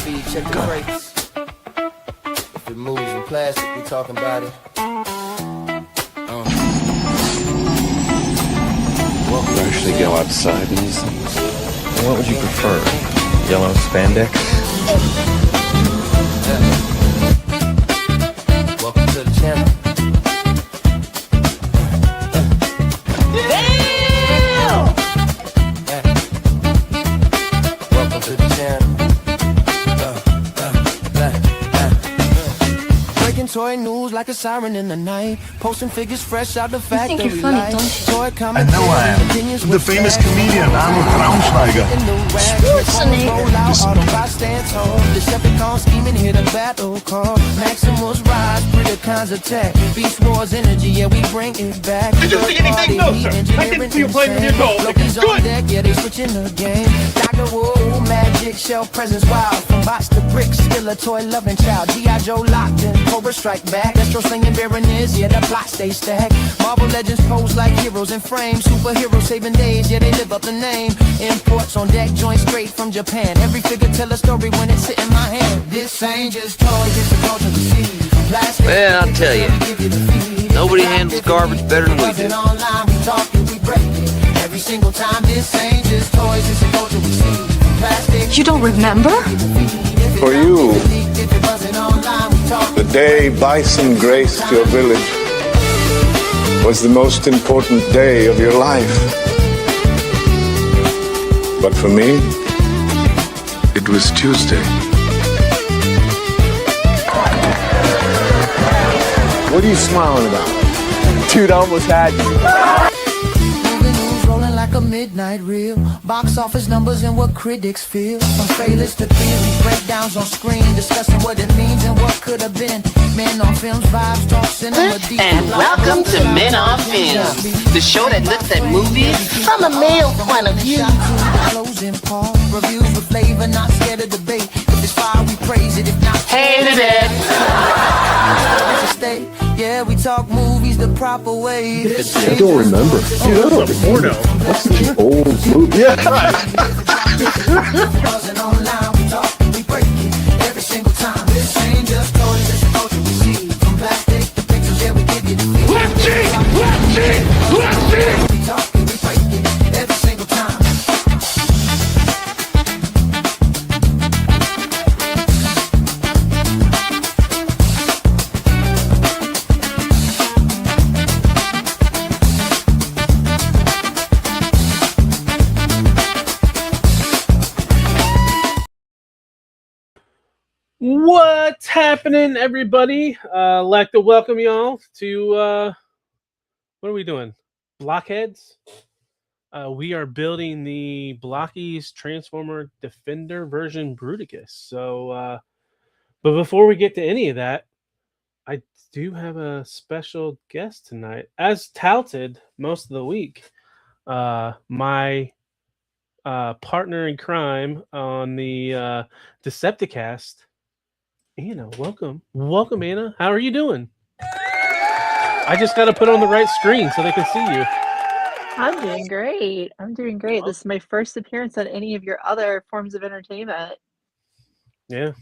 speed, check the brakes. If it moves in plastic, we talking about it. You actually go outside in these things? What would you prefer? Yellow spandex? Welcome to the channel. Welcome to the channel. Breaking toy news like a siren in the night. Posting figures fresh out the factory. You think you're funny, don't you? Toy I know I am. The famous comedian Arnold Braunschweiger. Decepticons scheming, hit a battle call. Maximus rise, Bruticus attack. Beast Wars energy, yeah, we bring it back. Did you see anything? No, sir. I didn't see you playing with your dolls. Blokees on deck, yeah, they switching the game. Dr. Woo, magic, shell presence wild. From box to bricks, still a toy loving child. G.I. Joe locked in, Cobra strike back. Destro slinging Baroness, yeah, the plot stay stacked. Marvel legends pose like heroes in frames. Superheroes saving days, yeah, they live up the name. Imports on deck, joints straight from Japan. Every figure tell a story when it's sitting in my hand. This ain't just toys, it's a culture to see. Well, I'll tell you, nobody handles garbage better than we do. Every single time, this ain't just toys, it's a culture we see. You don't remember? For you, the day bison graced your village was the most important day of your life. But for me, it was Tuesday. What are you smiling about? Dude, I almost had you. Rolling like a midnight reel. Box office numbers and what critics feel. From failures to theory, breakdowns on screen, discussing what it means and what could have been. Men on films, vibes, talk cinema deep. And welcome to Men on Films, the show that looks at movies from a male point of view. Closing part, reviews with flavor, not scared of debate. If it's fire, we praise it. If not, Hated it. yeah, we talk movies the proper way. I don't remember. Dude, that's a porno. That's such an old movie. Yeah, right. We break it every single time. This ain't just toys, it's a culture we see. From plastic to pictures, yeah, we give you the feel. We talk and we break it every single time. What's happening, everybody? Like to welcome y'all to what are we doing? Blokheads. We are building the Blokees Transformer Defender version Bruticus. So, but before we get to any of that, I do have a special guest tonight, as touted most of the week. My partner in crime on the Decepticast. Anna, welcome. Welcome, Anna. How are you doing? I just got to put on the right screen so they can see you. I'm doing great. I'm doing great. This is my first appearance on any of your other forms of entertainment. Yeah.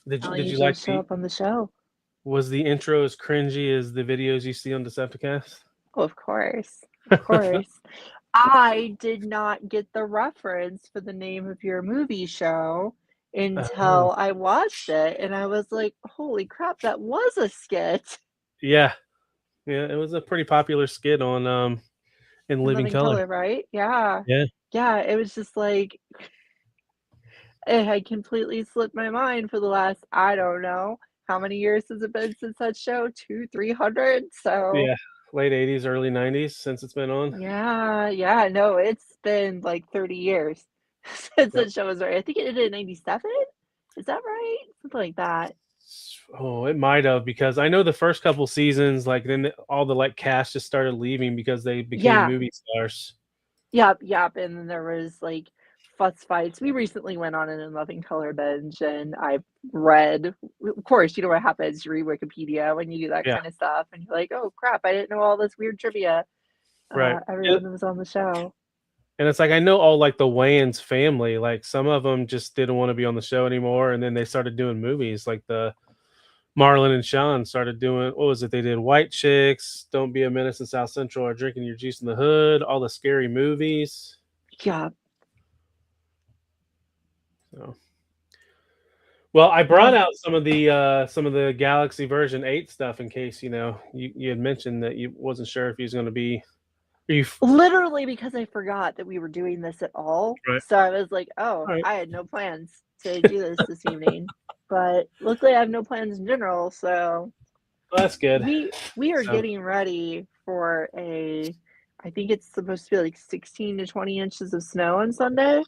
Did you like like show up on the show? Was the intro as cringy as the videos you see on Decepticast? Oh, of course. Of course. I did not get the reference for the name of your movie show until I watched it, and I was like, holy crap, that was a skit. Yeah. Yeah, it was a pretty popular skit on in Living Color, right? Yeah. Yeah. Yeah, it was just like it had completely slipped my mind for the last, I don't know, how many years has it been since that show? 200-300? So yeah, late 80s, early 90s since it's been on. Yeah, no, it's been like 30 years since that show was right. I think it ended in 97. Is that right? Something like that. Oh, it might have, because I know the first couple seasons, like then all the like cast just started leaving because they became movie stars. Yep. And then there was like fuss fights. We recently went on an In Loving Color binge, and I've read, of course, you know what happens. You read Wikipedia when you do that kind of stuff, and you're like, oh crap, I didn't know all this weird trivia. Right. Everyone that was on the show. And it's like I know all like the Wayans family, like some of them just didn't want to be on the show anymore, and then they started doing movies. Like the Marlon and Sean started doing what was it? They did White Chicks, Don't Be a Menace in South Central, or Drinking Your Juice in the Hood, all the scary movies. Yeah. So, well, I brought out some of the Galaxy version 8 stuff in case you had mentioned that you wasn't sure if he was going to be. Literally because I forgot that we were doing this at all. Right. So I was like, oh, Right. I had no plans to do this evening. But luckily I have no plans in general, so Well, that's good. We are getting ready for I think it's supposed to be like 16 to 20 inches of snow on Sunday.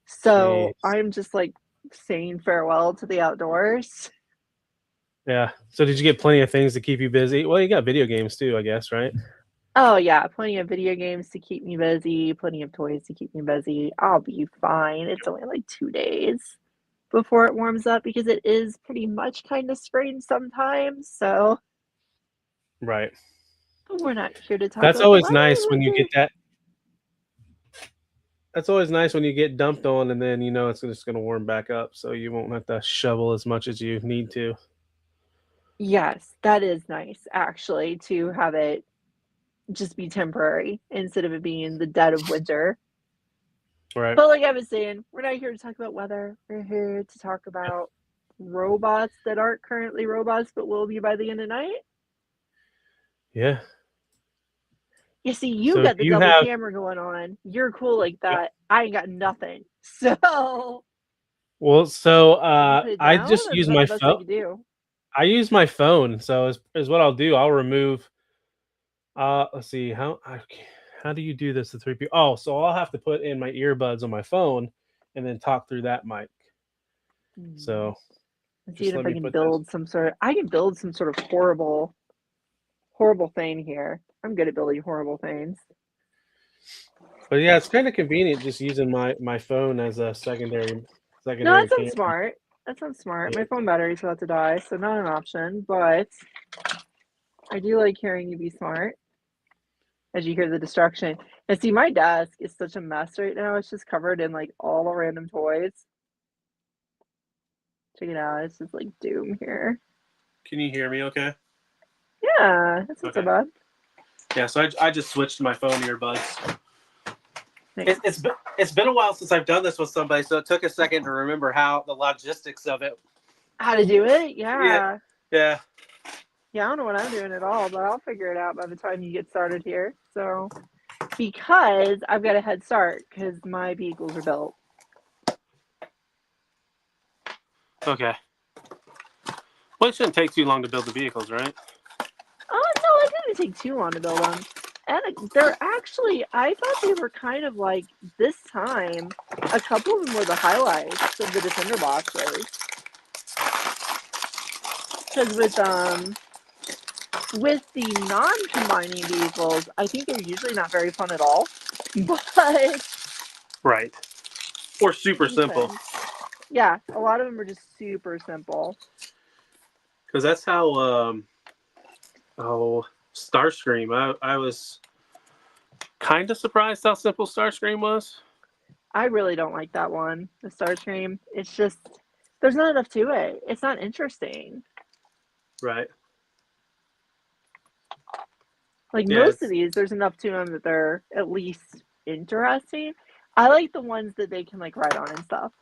So Jeez. I'm just like saying farewell to the outdoors. Yeah. So did you get plenty of things to keep you busy? Well, you got video games too, I guess, right? Oh yeah, plenty of video games to keep me busy, plenty of toys to keep me busy. I'll be fine. It's only like 2 days before it warms up because it is pretty much kind of spring sometimes. So Right. we're not here to talk That's about always the nice when you weather. get that. That's always nice when you get dumped on and then it's just going to warm back up, so you won't have to shovel as much as you need to. Yes, that is nice actually to have it just be temporary instead of it being the dead of winter. Right. But like I was saying, we're not here to talk about weather. We're here to talk about robots that aren't currently robots but will be by the end of night. Yeah. You see, you So got the you double have camera going on. You're cool like that. I ain't got nothing. So well, so I'll put it I down. just That's use about my the best I phone. could do. I use my phone, so is what I'll do. I'll remove. Let's see how do you do this? The 3P. Oh, so I'll have to put in my earbuds on my phone and then talk through that mic. So Let's see just if let I me can put build some sort of. I can build some sort of horrible thing here. I'm good at building horrible things. But yeah, it's kind of convenient just using my phone as a secondary No, that sounds camera. smart. That sounds smart. Yeah. My phone battery's about to die, so not an option, but I do like hearing you be smart as you hear the destruction. And see, my desk is such a mess right now. It's just covered in like all the random toys. Check it out. It's just like doom here. Can you hear me okay? Yeah, that's not so bad. Yeah, so I just switched to my phone earbuds. Nice. It's been a while since I've done this with somebody, so it took a second to remember how the logistics of it. How to do it? Yeah. Yeah. Yeah, I don't know what I'm doing at all, but I'll figure it out by the time you get started here. So, because I've got a head start because my vehicles are built. Okay. Well, it shouldn't take too long to build the vehicles, right? Oh, no, it didn't take too long to build them. And they're actually, I thought they were kind of like, this time, a couple of them were the highlights of the Defender boxes. Because with the non-combining vehicles, I think they're usually not very fun at all. But... Right. Or super simple. Yeah, a lot of them are just super simple. Because that's how, Starscream. I was kind of surprised how simple Starscream was. I really don't like that one, the Starscream. It's just, there's not enough to it. It's not interesting. Right. Like most of these, there's enough to them that they're at least interesting. I like the ones that they can like ride on and stuff.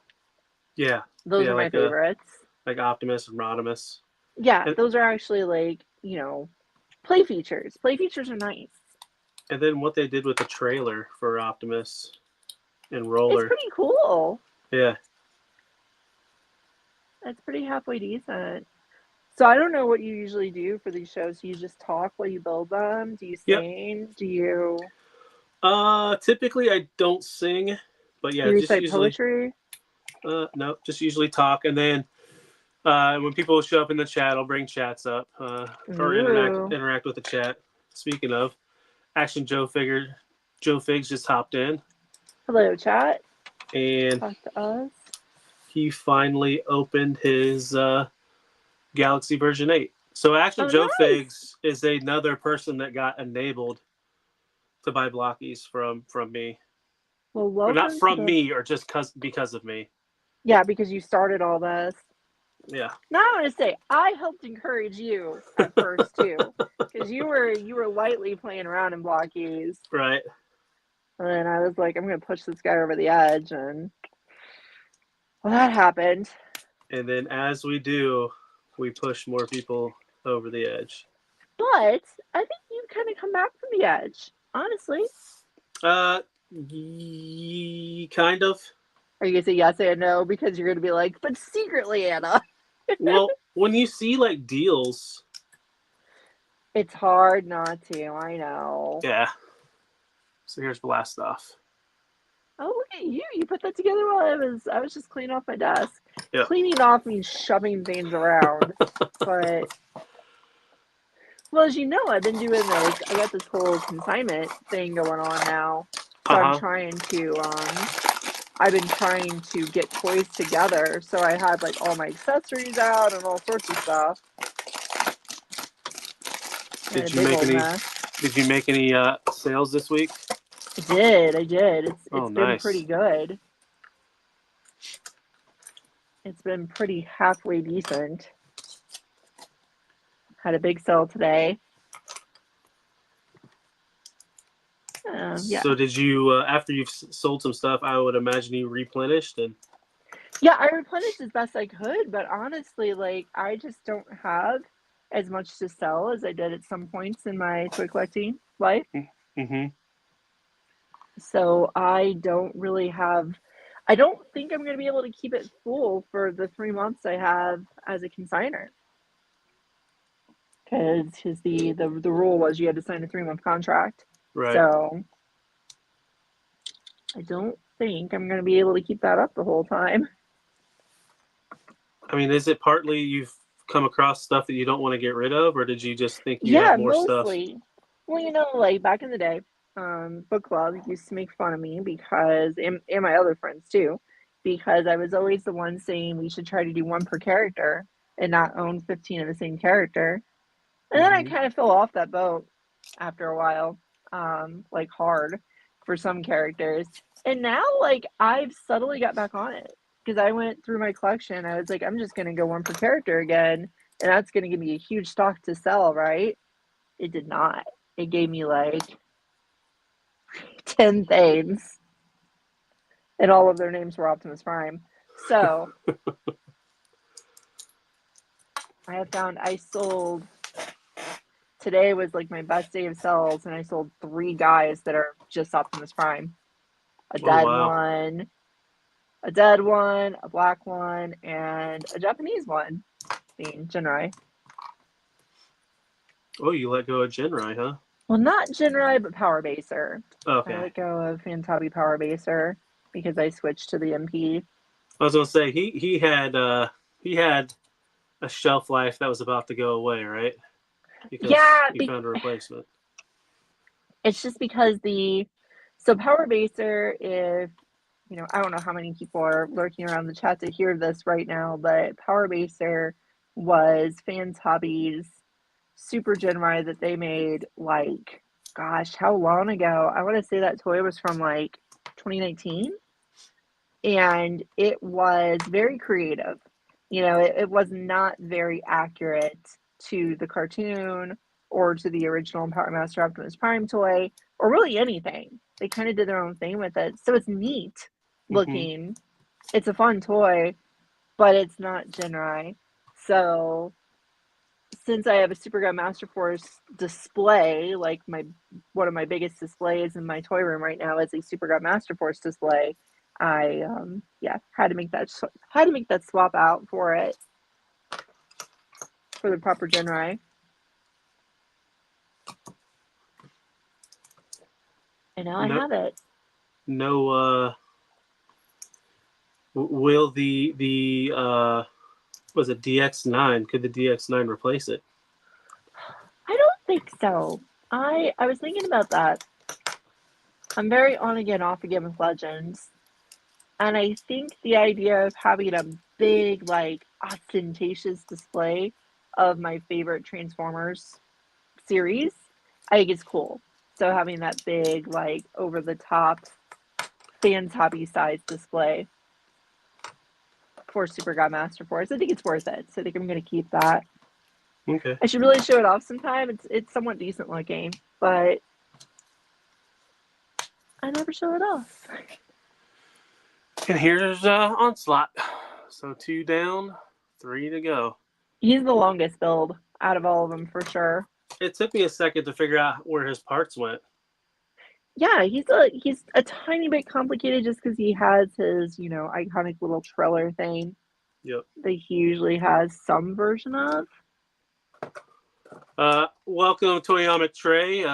Yeah. Those are my favorites. Like Optimus and Rodimus. Yeah, those are actually like, play features. Play features are nice. And then what they did with the trailer for Optimus and Roller. It's pretty cool. Yeah. It's pretty halfway decent. So I don't know what you usually do for these shows. Do you just talk while you build them? Do you sing? Yep. Do you... Typically I don't sing, but yeah, do you just recite usually poetry? No, just usually talk, and then when people show up in the chat, I'll bring chats up or interact with the chat. Speaking of, Action Joe Figs just hopped in. Hello, chat. And talk to us. He finally opened his Galaxy version 8. So Action Joe Figs is another person that got enabled to buy Blokkees from me. Well, Or welcome not to from the... me, or just because of me. Yeah, because you started all this. Yeah. Now I want to say I helped encourage you at first too, because you were lightly playing around in Blockies, Right. and I was like, I'm gonna push this guy over the edge, and well, that happened. And then as we do, we push more people over the edge. But I think you've kind of come back from the edge, honestly. Kind of. Are you gonna say yes and no because you're gonna be like, but secretly, Anna? Well, when you see like deals, It's hard not to. I know. yeah. So here's Blast Off. Oh, look at you! You put that together while I was just cleaning off my desk. Yep. Cleaning off means shoving things around, but well, as you know, I've been doing this. I got this whole consignment thing going on now, so I've been trying to get toys together. So I had like all my accessories out and all sorts of stuff. Did you make any sales this week? I did. It's been nice. pretty good. It's been pretty halfway decent. Had a big sale today. Yeah. So did you, after you've sold some stuff, I would imagine you replenished and... Yeah, I replenished as best I could, but honestly, like, I just don't have as much to sell as I did at some points in my toy collecting life. Mm-hmm. So I don't really have... I don't think I'm going to be able to keep it full for the 3 months I have as a consigner. Because the rule was you had to sign a 3-month contract. Right. So I don't think I'm going to be able to keep that up the whole time. I mean, is it partly you've come across stuff that you don't want to get rid of, or did you just think you had more mostly. stuff? Well, you know, like back in the day, book club used to make fun of me because, and my other friends too, because I was always the one saying we should try to do one per character and not own 15 of the same character. And then I kind of fell off that boat after a while, like hard for some characters. And now, like, I've subtly got back on it because I went through my collection. I was like, I'm just going to go one per character again. And that's going to give me a huge stock to sell, right? It did not. It gave me like 10 things. And all of their names were Optimus Prime. So I have found I sold... Today was like my best day of sales, and I sold 3 guys that are just Optimus Prime. A dead one, a black one, and a Japanese one, being Jinrai. Oh, you let go of Jinrai, huh? Well, not Jinrai, but Power Baser. Okay. I let go of Fantabi Power Baser because I switched to the MP. I was gonna say he had a shelf life that was about to go away, right? Because you found a replacement. It's just because so Power Baser, if you know, I don't know how many people are lurking around the chat to hear this right now, but Power Baser was Fans Hobbies Super Genrai that they made like, gosh, how long ago? I want to say that toy was from like 2019, and it was very creative. You know, it was not very accurate to the cartoon or to the original Power Master Optimus Prime toy, or really anything. They kind of did their own thing with it. So it's neat looking. It's a fun toy, but it's not Jinrai. So since I have a Super God Master Force display, like one of my biggest displays in my toy room right now is a Super God Master Force display, I had to make that swap out for it. For the proper Jinrai. And now I have it. No, will the was it DX9? Could the DX9 replace it? I don't think so. I was thinking about that. I'm very on again, off again with Legends. And I think the idea of having a big, like, ostentatious display of my favorite Transformers series, I think is cool. So having that big, like, over the top fans hobby size display for Super God Master Force. I think it's worth it, so I think I'm going to keep that. Okay. I should really show it off sometime. It's somewhat decent looking, but I never show it off. And here's Onslaught. So 2 down, 3 to go. He's the longest build out of all of them for sure. It took me a second to figure out where his parts went. Yeah, he's a tiny bit complicated just because he has his, iconic little trailer thing. Yep. That he usually has some version of. Welcome, Toyama Trey.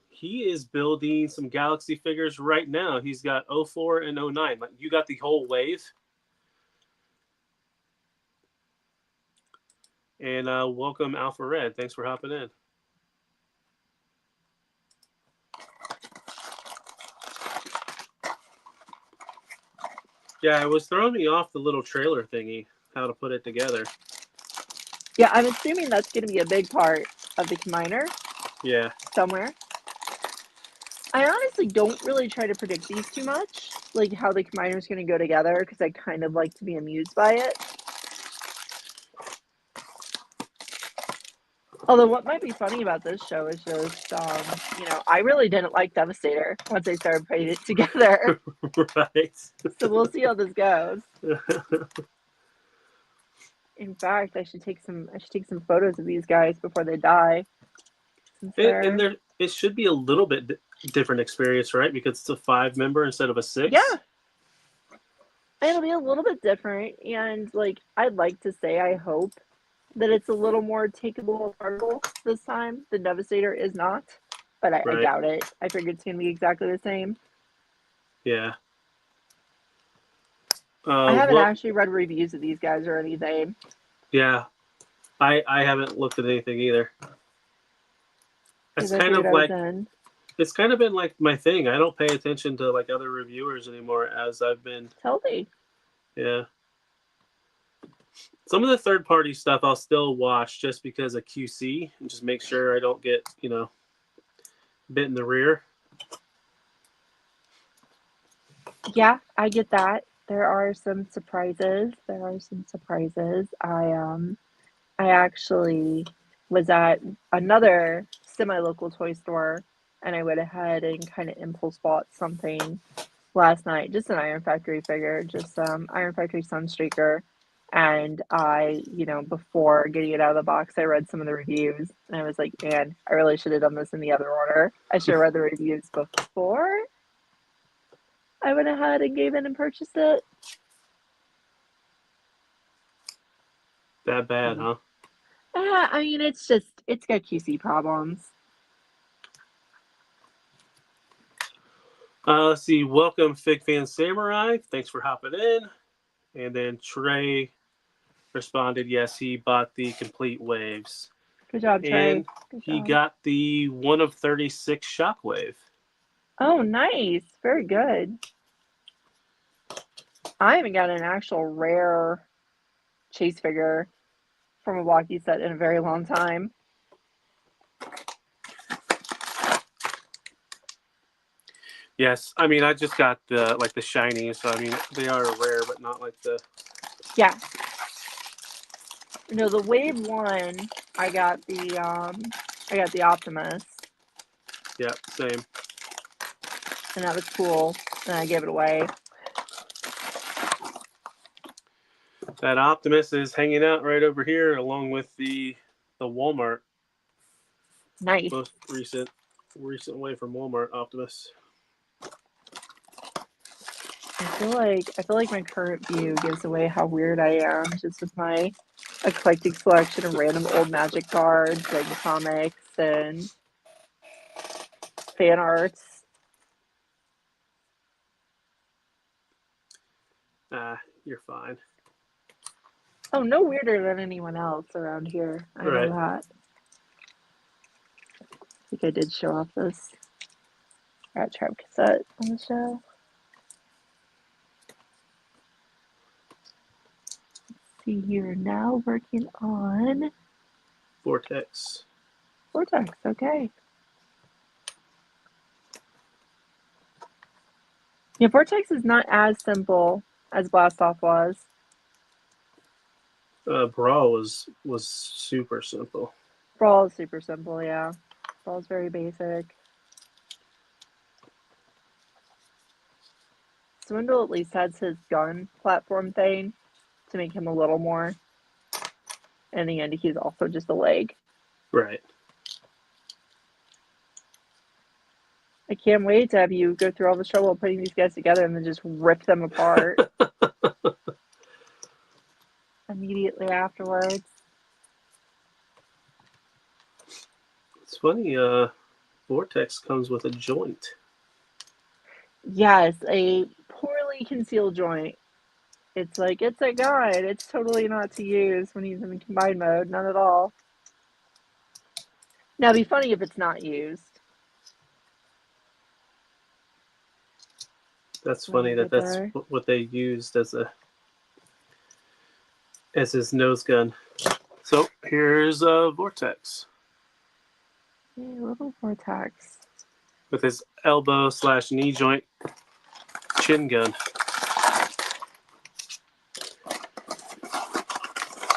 He is building some Galaxy figures right now. He's got 04 and 09. Like, you got the whole wave. And welcome, Alpha Red. Thanks for hopping in. Yeah, it was throwing me off the little trailer thingy, how to put it together. Yeah, I'm assuming that's going to be a big part of the combiner. Yeah. Somewhere. I honestly don't really try to predict these too much, like how the combiner is going to go together, because I kind of like to be amused by it. Although what might be funny about this show is just, I really didn't like Devastator once I started putting it together. Right. So we'll see how this goes. In fact, I should take some photos of these guys before they die. It should be a little bit different experience, right? Because it's a 5-member instead of a 6. Yeah. It'll be a little bit different, and I'd like to say I hope that it's a little more takeable and affordable this time. The Devastator is not, but I doubt it. I figure it's going to be exactly the same. Yeah. I haven't actually read reviews of these guys or anything. Yeah. I haven't looked at anything either. It's kind of been like my thing. I don't pay attention to like other reviewers anymore as I've been. Tell me. Yeah. Some of the third-party stuff I'll still watch just because of QC and just make sure I don't get, bit in the rear. Yeah, I get that. There are some surprises. I actually was at another semi-local toy store, and I went ahead and kind of impulse bought something last night. Just an Iron Factory figure, just Iron Factory Sunstreaker. And I, before getting it out of the box, I read some of the reviews, and I was like, man, I really should have done this in the other order. I should have read the reviews before I went ahead and gave in and purchased it. That bad, huh? I mean, it's got QC problems. Let's see. Welcome, Fig Fan Samurai. Thanks for hopping in. And then Trey responded, yes, he bought the complete waves. Good job, Trey. And he got the 1 of 36 Shockwave. Oh, nice. Very good. I haven't got an actual rare chase figure from a Blokees set in a very long time. Yes, I mean I just got the shiny, so I mean they are rare, but not like the. Yeah. No, the Wave 1, I got the Optimus. Yeah, same. And that was cool. And I gave it away. That Optimus is hanging out right over here, along with the Walmart. Nice. Most recent way from Walmart Optimus. I feel like my current view gives away how weird I am, just with my eclectic selection of random old Magic cards and comics and fan arts. You're fine. Oh, no weirder than anyone else around here. I know that. I think I did show off this Rat Trap cassette on the show. Let's see here. Now working on Vortex. Okay. Yeah, Vortex is not as simple as Blast Off was. Brawl was super simple. Brawl is super simple, yeah. Brawl is very basic. Swindle at least has his gun platform thing to make him a little more. In the end, he's also just a leg. Right. I can't wait to have you go through all the trouble of putting these guys together and then just rip them apart immediately afterwards. It's funny, Vortex comes with a joint. Yes, a poorly concealed joint. It's like, it's a gun. It's totally not to use when he's in combined mode. Not at all. Now, it'd be funny if it's not used. That's funny that's what they used as his nose gun. So here's Vortex. Yeah, little Vortex. With his elbow/knee joint chin gun.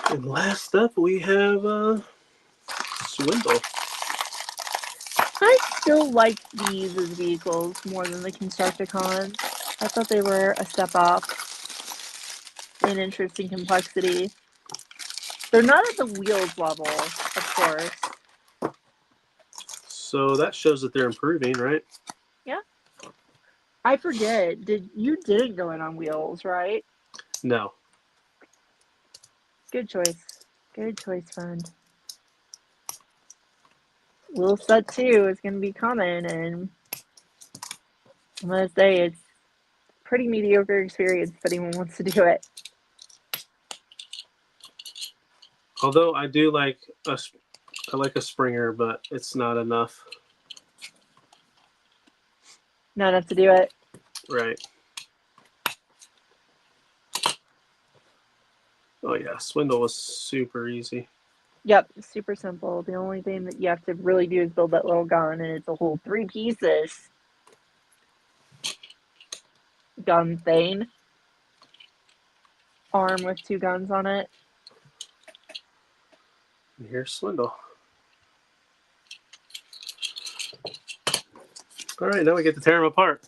And last up we have Swindle. I still like these as vehicles more than the Constructicons. I thought they were a step up in interesting complexity. They're not at the wheels level, of course. So that shows that they're improving, right? Yeah. I forget. You didn't go in on wheels, right? No. Good choice. Good choice, friend. Wheel set 2 is going to be coming, and I'm going to say it's pretty mediocre experience if anyone wants to do it. Although I do like a Springer, but it's not enough. Not enough to do it. Right. Oh yeah, Swindle was super easy. Yep, super simple. The only thing that you have to really do is build that little gun, and it's a whole 3 pieces. Gun thing. Arm with 2 guns on it. And here's Swindle. All right, now we get to tear them apart.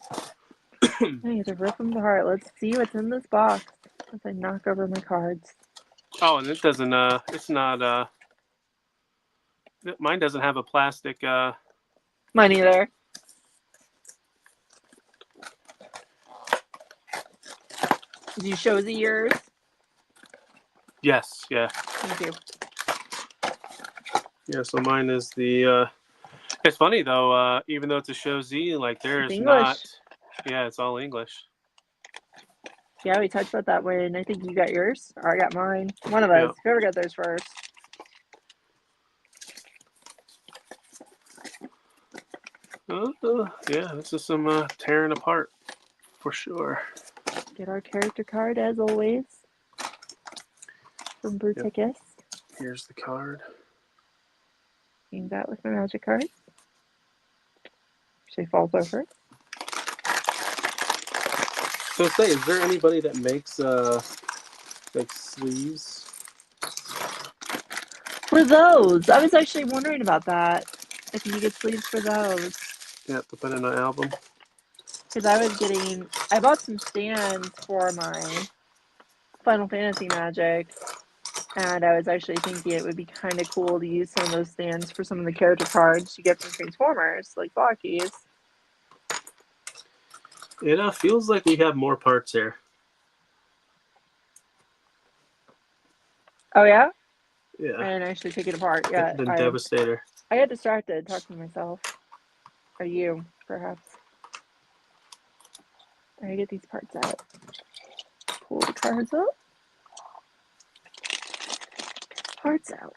I get to rip them apart. Let's see what's in this box as I knock over my cards. Oh, and it doesn't, it's not, mine doesn't have a plastic, Mine either. Did you show the yours? Yes, yeah. Thank you. Yeah, so mine is the, it's funny though, even though it's a Show Z, like there's not, yeah, it's all English. Yeah, we talked about that when I think you got yours, or I got mine. One of us. Yeah. Whoever got theirs first. Yeah, this is some tearing apart for sure. Get our character card as always from Bruticus. Yep. Here's the card. Doing that with my magic card. She falls over. So say, is there anybody that makes like sleeves? For those, I was actually wondering about that. If you get sleeves for those. Yeah, to put in an album. Because I bought some stands for my Final Fantasy Magic, and I was actually thinking it would be kind of cool to use some of those stands for some of the character cards you get from Transformers, like Blokees. It feels like we have more parts here. Oh, yeah? Yeah. I didn't actually take it apart yet. The Devastator. I got distracted talking to myself. Or you, perhaps. I gotta get these parts out. Pull the cards up. Parts out.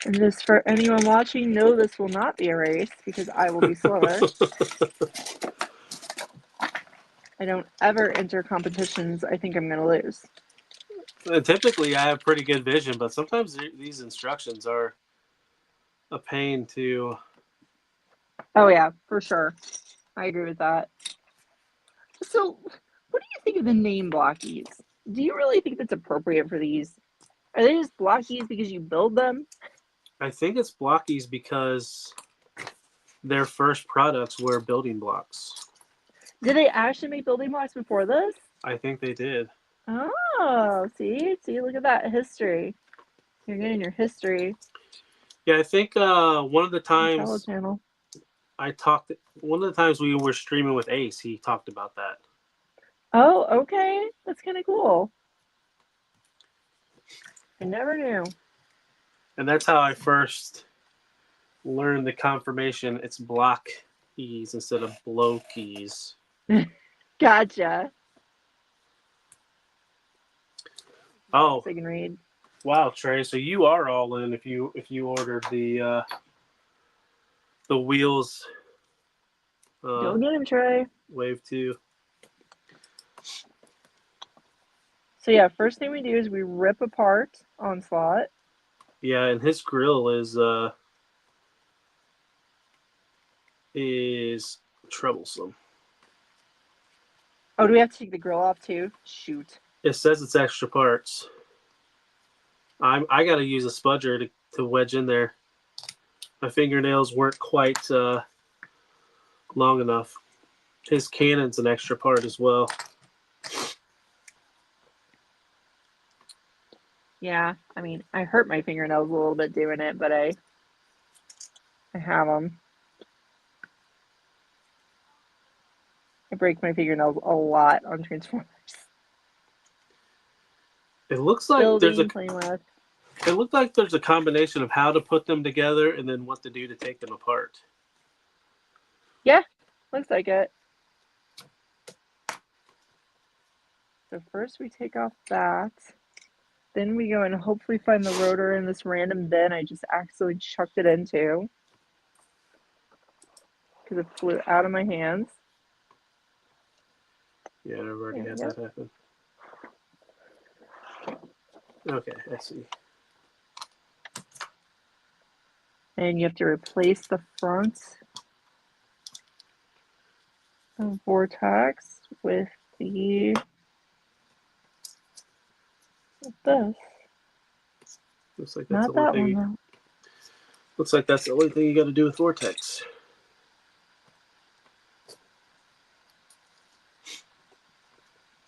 And just for anyone watching, no, this will not be a race because I will be slower. I don't ever enter competitions I think I'm going to lose. Typically, I have pretty good vision, but sometimes these instructions are a pain to. Oh yeah, for sure. I agree with that. So, what do you think of the name Blockies? Do you really think that's appropriate for these? Are they just Blockies because you build them? I think it's Blockies because their first products were building blocks. Did they actually make building blocks before this? I think they did. Oh, see, look at that history. You're getting your history. Yeah, I think one of the times channel. one of the times we were streaming with Ace, he talked about that. Oh, okay. That's kind of cool. I never knew. And that's how I first learned the confirmation. It's Blokkees instead of Blokees. Gotcha. Oh, So I can read. Wow, Trey. So you are all in if you ordered the wheels. Go get him, Trey. Wave 2. So yeah, first thing we do is we rip apart Onslaught. Yeah, and his grill is troublesome. Oh, do we have to take the grill off too? Shoot. It says it's extra parts. I got to use a spudger to wedge in there. My fingernails weren't quite long enough. His cannon's an extra part as well. Yeah, I mean, I hurt my fingernails a little bit doing it, but I have them. I break my fingernails a lot on Transformers. It looks like playing with. It looked like there's a combination of how to put them together and then what to do to take them apart. Yeah, looks like it. So first we take off that. Then we go and hopefully find the rotor in this random bin I just accidentally chucked it into. Because it flew out of my hands. Yeah, I've already had that happen. Okay, I see. And you have to replace the front of Vortex with this. Looks like that's Not the only that thing. one, though. Looks like that's the only thing you got to do with Vortex.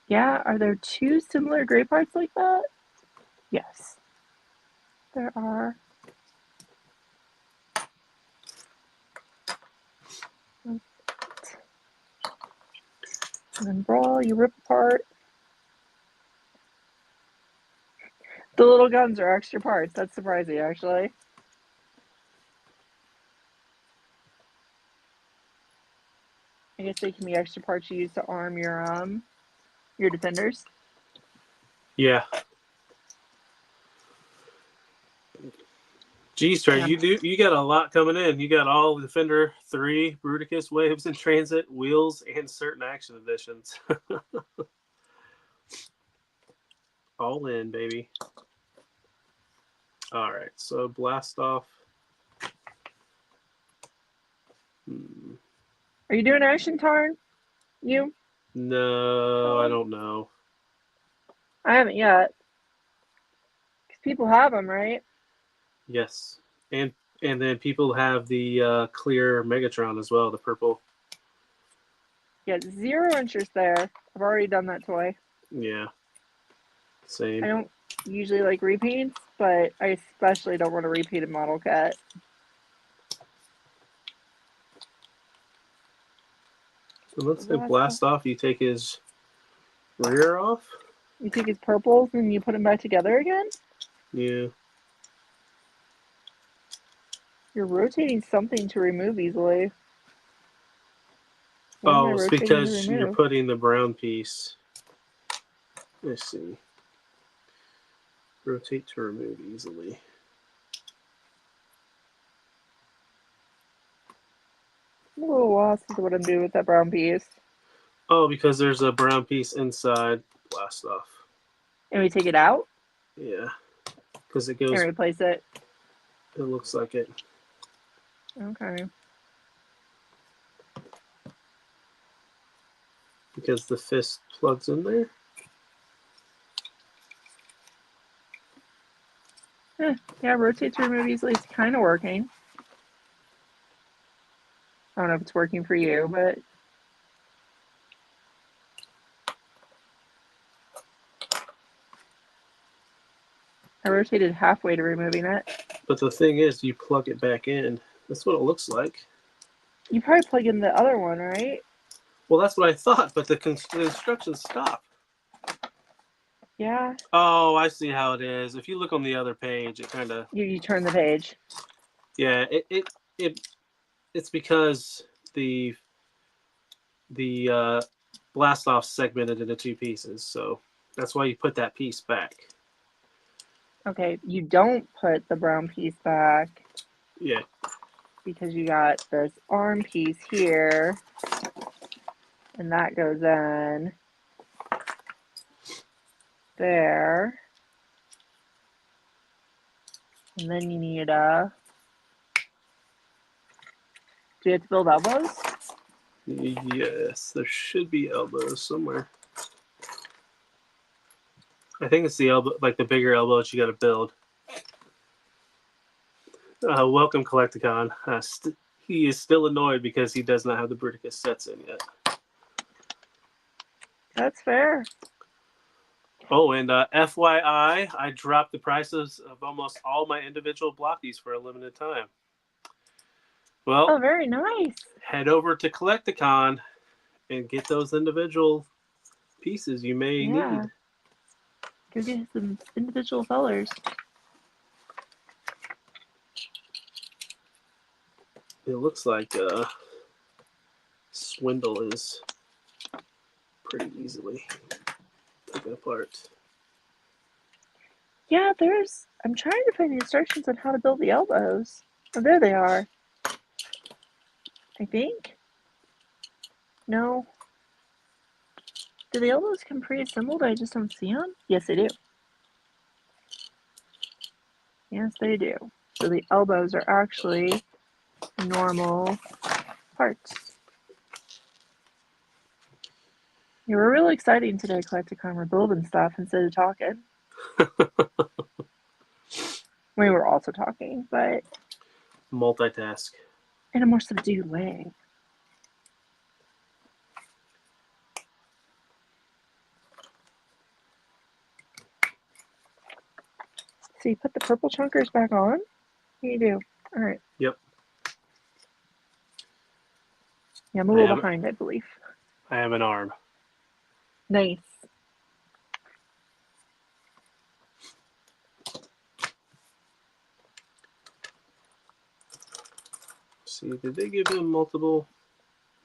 Yeah, are there two similar gray parts like that? Yes. There are. And then Brawl, you rip apart. The little guns are extra parts. That's surprising, actually. I guess they can be extra parts you use to arm your defenders. Yeah. Geez, Trey, you got a lot coming in. You got all Defender 3, Bruticus waves in transit, wheels, and certain action editions. All in, baby. All right, so blast off. Are you doing action, Tarn? You? No, I don't know. I haven't yet. Because people have them, right? Yes, and then people have the clear Megatron as well, the purple. Yeah, 0 interest there. I've already done that toy. Yeah, same. I don't usually like repaints, but I especially don't want a repainted model cat. So let's say blast off. You take his rear off. You take his purples and you put them back together again? Yeah. You're rotating something to remove easily. Oh, it's because you're putting the brown piece. Let's see. Rotate to remove easily. I'm a little lost as to what I'm doing with that brown piece. Oh, because there's a brown piece inside blast off. And we take it out? Yeah. Because it goes. And replace it. It looks like it. Okay. Because the fist plugs in there. Yeah, rotate to remove easily is kind of working. I don't know if it's working for you, but I rotated halfway to removing it. But the thing is, you plug it back in. That's what it looks like. You probably plug in the other one, right? Well, that's what I thought, but the instructions stop. Yeah. Oh, I see how it is. If you look on the other page, it kind of... You turn the page. Yeah, it's because the blast off segmented into two pieces, so that's why you put that piece back. Okay, you don't put the brown piece back. Yeah. Because you got this arm piece here, and that goes in there. And then you need a... Do you have to build elbows? Yes, there should be elbows somewhere. I think it's the elbow, like the bigger elbows you got to build. Welcome, Collecticon. He is still annoyed because he does not have the Bruticus sets in yet. That's fair. Oh, and FYI, I dropped the prices of almost all my individual Blokkees for a limited time. Well, oh, very nice. Head over to Collecticon and get those individual pieces you may need. Go get some individual fellers. It looks like Swindle is pretty easily taken apart. Yeah, I'm trying to find the instructions on how to build the elbows. Oh, there they are. I think. No. Do the elbows come pre-assembled? I just don't see them? Yes, they do. Yes, they do. So the elbows are actually normal parts. You were really exciting today, Collecticon. We're building stuff instead of talking. We were also talking, but multitask in a more subdued way. So you put the purple chunkers back on? You do. All right. Yep. Yeah, I'm a little behind, I believe. I have an arm. Nice. See, did they give him multiple?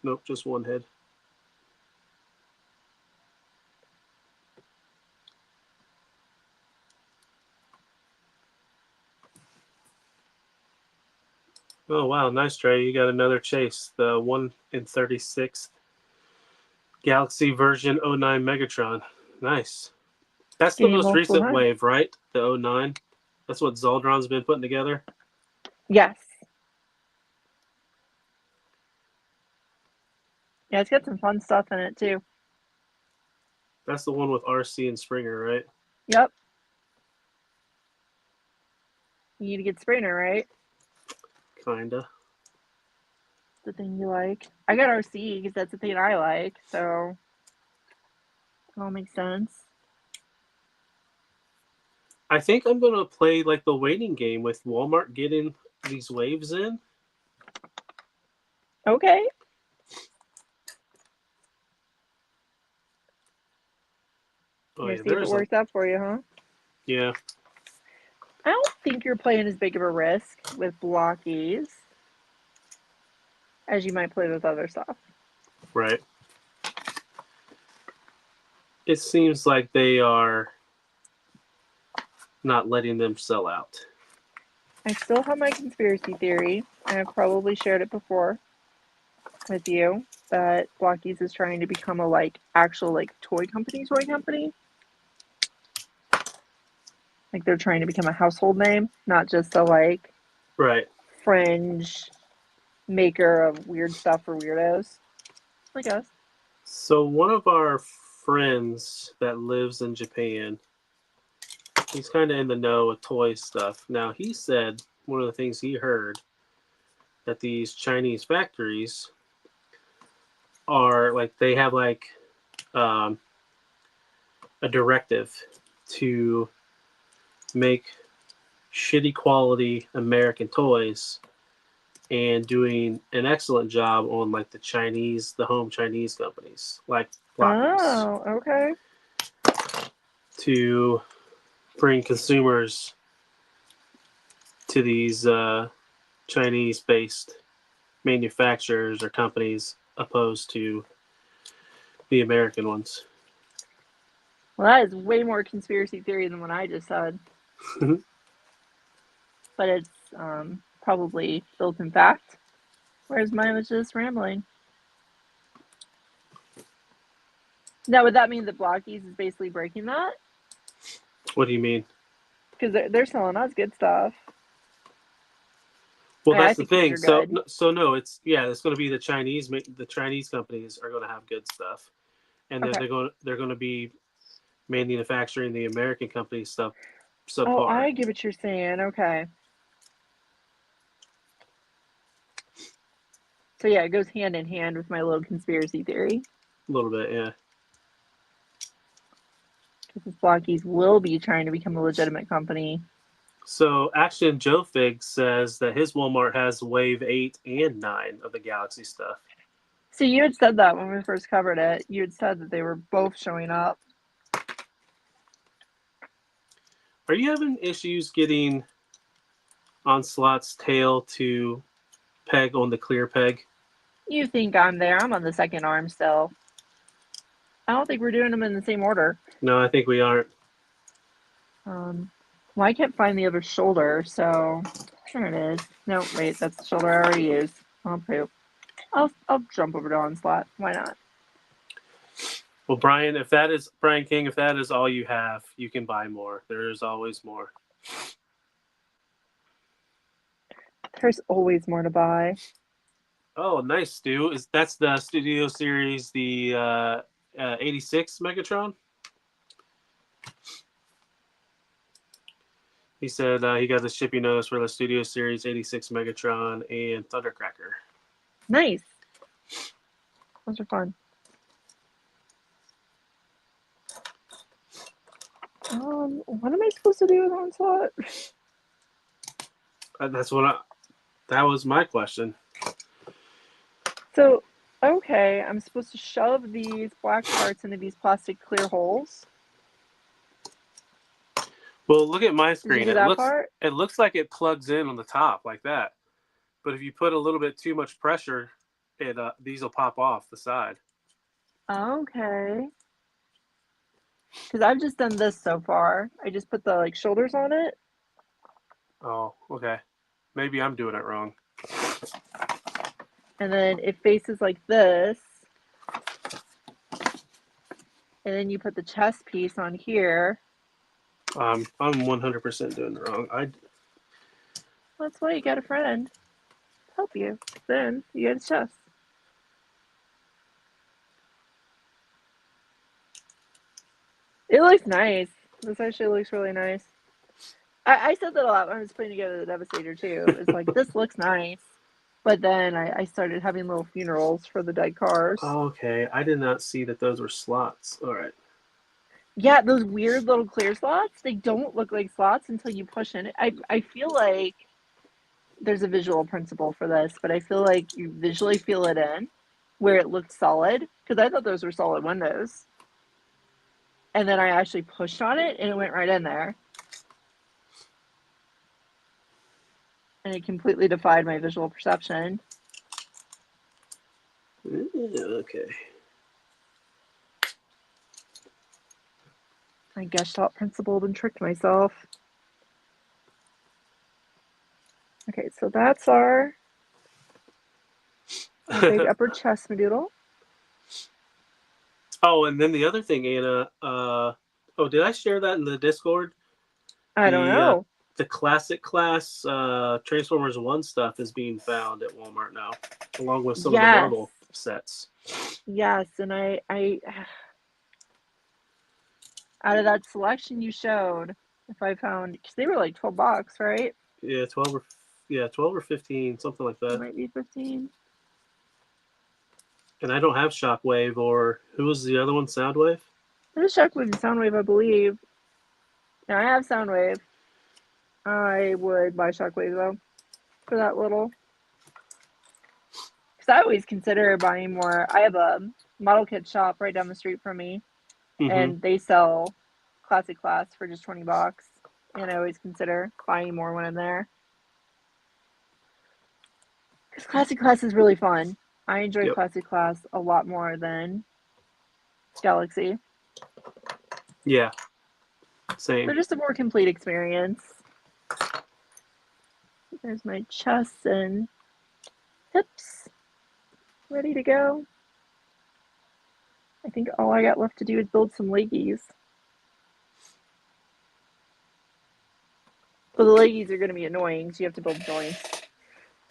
Nope, just one head. Oh wow, nice Trey. You got another chase. The 1 in 36th Galaxy version 09 Megatron. Nice. That's the most recent wave, right? The 09. That's what Zoldron's been putting together. Yes. Yeah, it's got some fun stuff in it too. That's the one with RC and Springer, right? Yep. You need to get Springer, right? Kinda. The thing you like. I got RC because that's the thing I like, so it all makes sense. I think I'm gonna play like the waiting game with Walmart getting these waves in. Okay. Oh, yeah, see if it works out for you, huh? Yeah. I don't think you're playing as big of a risk with Blokkees as you might play with other stuff. Right. It seems like they are not letting them sell out. I still have my conspiracy theory. I've probably shared it before with you that Blokkees is trying to become a actual toy company. Like they're trying to become a household name, not just a right fringe maker of weird stuff for weirdos, I guess. So one of our friends that lives in Japan, he's kind of in the know with toy stuff. Now, he said one of the things he heard that these Chinese factories are like, they have like a directive to make shitty quality American toys and doing an excellent job on like the home Chinese companies like Blokees, Oh, okay. to bring consumers to these Chinese-based manufacturers or companies opposed to the American ones. Well, that is way more conspiracy theory than what I just said. But it's probably built in fact, whereas mine was just rambling. Now, would that mean that Blockies is basically breaking that? What do you mean? Because they're selling us good stuff. Well, I that's the think these thing. are So good. no, it's going to be the Chinese. The Chinese companies are going to have good stuff, and then Okay. they're going to be manufacturing the American company stuff Oh, subpar. I get what you're saying. Okay. So yeah, it goes hand in hand with my little conspiracy theory. A little bit, yeah. Because Blockies will be trying to become a legitimate company. So Action Joe Fig says that his Walmart has Wave 8 and 9 of the Galaxy stuff. So you had said that when we first covered it. You had said that they were both showing up. Are you having issues getting Onslaught's tail to peg on the clear peg? You think I'm there. I'm on the second arm still. I don't think we're doing them in the same order. No, I think we aren't. Well, I can't find the other shoulder, so there it is. No, wait, that's the shoulder I already used. I'll poop. I'll jump over to Onslaught. Why not? Well, Brian King, if that is all you have, you can buy more. There is always more. There's always more to buy. Oh, nice, Stu. That's the Studio Series, the 86 Megatron? He said he got the shipping notice for the Studio Series 86 Megatron and Thundercracker. Nice. Those are fun. What am I supposed to do with Onslaught? That was my question. So, okay, I'm supposed to shove these black parts into these plastic clear holes. Well, look at my Did screen. you do that part? It looks like it plugs in on the top like that. But if you put a little bit too much pressure, these will pop off the side. Okay. Because I've just done this so far. I just put the shoulders on it. Oh, okay. Maybe I'm doing it wrong. And then it faces like this. And then you put the chest piece on here. I'm 100% doing it wrong. That's why you got a friend to help you. Then you get a chest. It looks nice. This actually looks really nice. I said that a lot when I was putting together the Devastator too. It's like, this looks nice. But then I started having little funerals for the dead cars. Okay, I did not see that those were slots. All right. Yeah, those weird little clear slots, they don't look like slots until you push in it. I feel like there's a visual principle for this, but I feel like you visually feel it in where it looks solid, because I thought those were solid windows. And then I actually pushed on it and it went right in there. And it completely defied my visual perception. Okay. I Gestalt principled and tricked myself. Okay, so that's our big upper chest medoodle. Oh, and then the other thing, Anna. Did I share that in the Discord? I don't know. the classic class Transformers 1 stuff is being found at Walmart now, along with some of the Marvel sets. Yes, and I out of that selection you showed, if I found, because they were like $12, right? Yeah, 12 or 15, something like It that. might be 15. And I don't have Shockwave, or who was the other one? Soundwave? There's Shockwave and Soundwave, I believe. Now I have Soundwave. I would buy Shockwave though for that little. Because I always consider buying more. I have a model kit shop right down the street from me, and they sell Classic Class for just $20. And I always consider buying more when I'm there. Because Classic Class is really fun. I enjoy Classic Class a lot more than Galaxy. Yeah. Same. They're just a more complete experience. There's my chest and hips ready to go. I think all I got left to do is build some leggies. Well, the leggies are going to be annoying, so you have to build joints.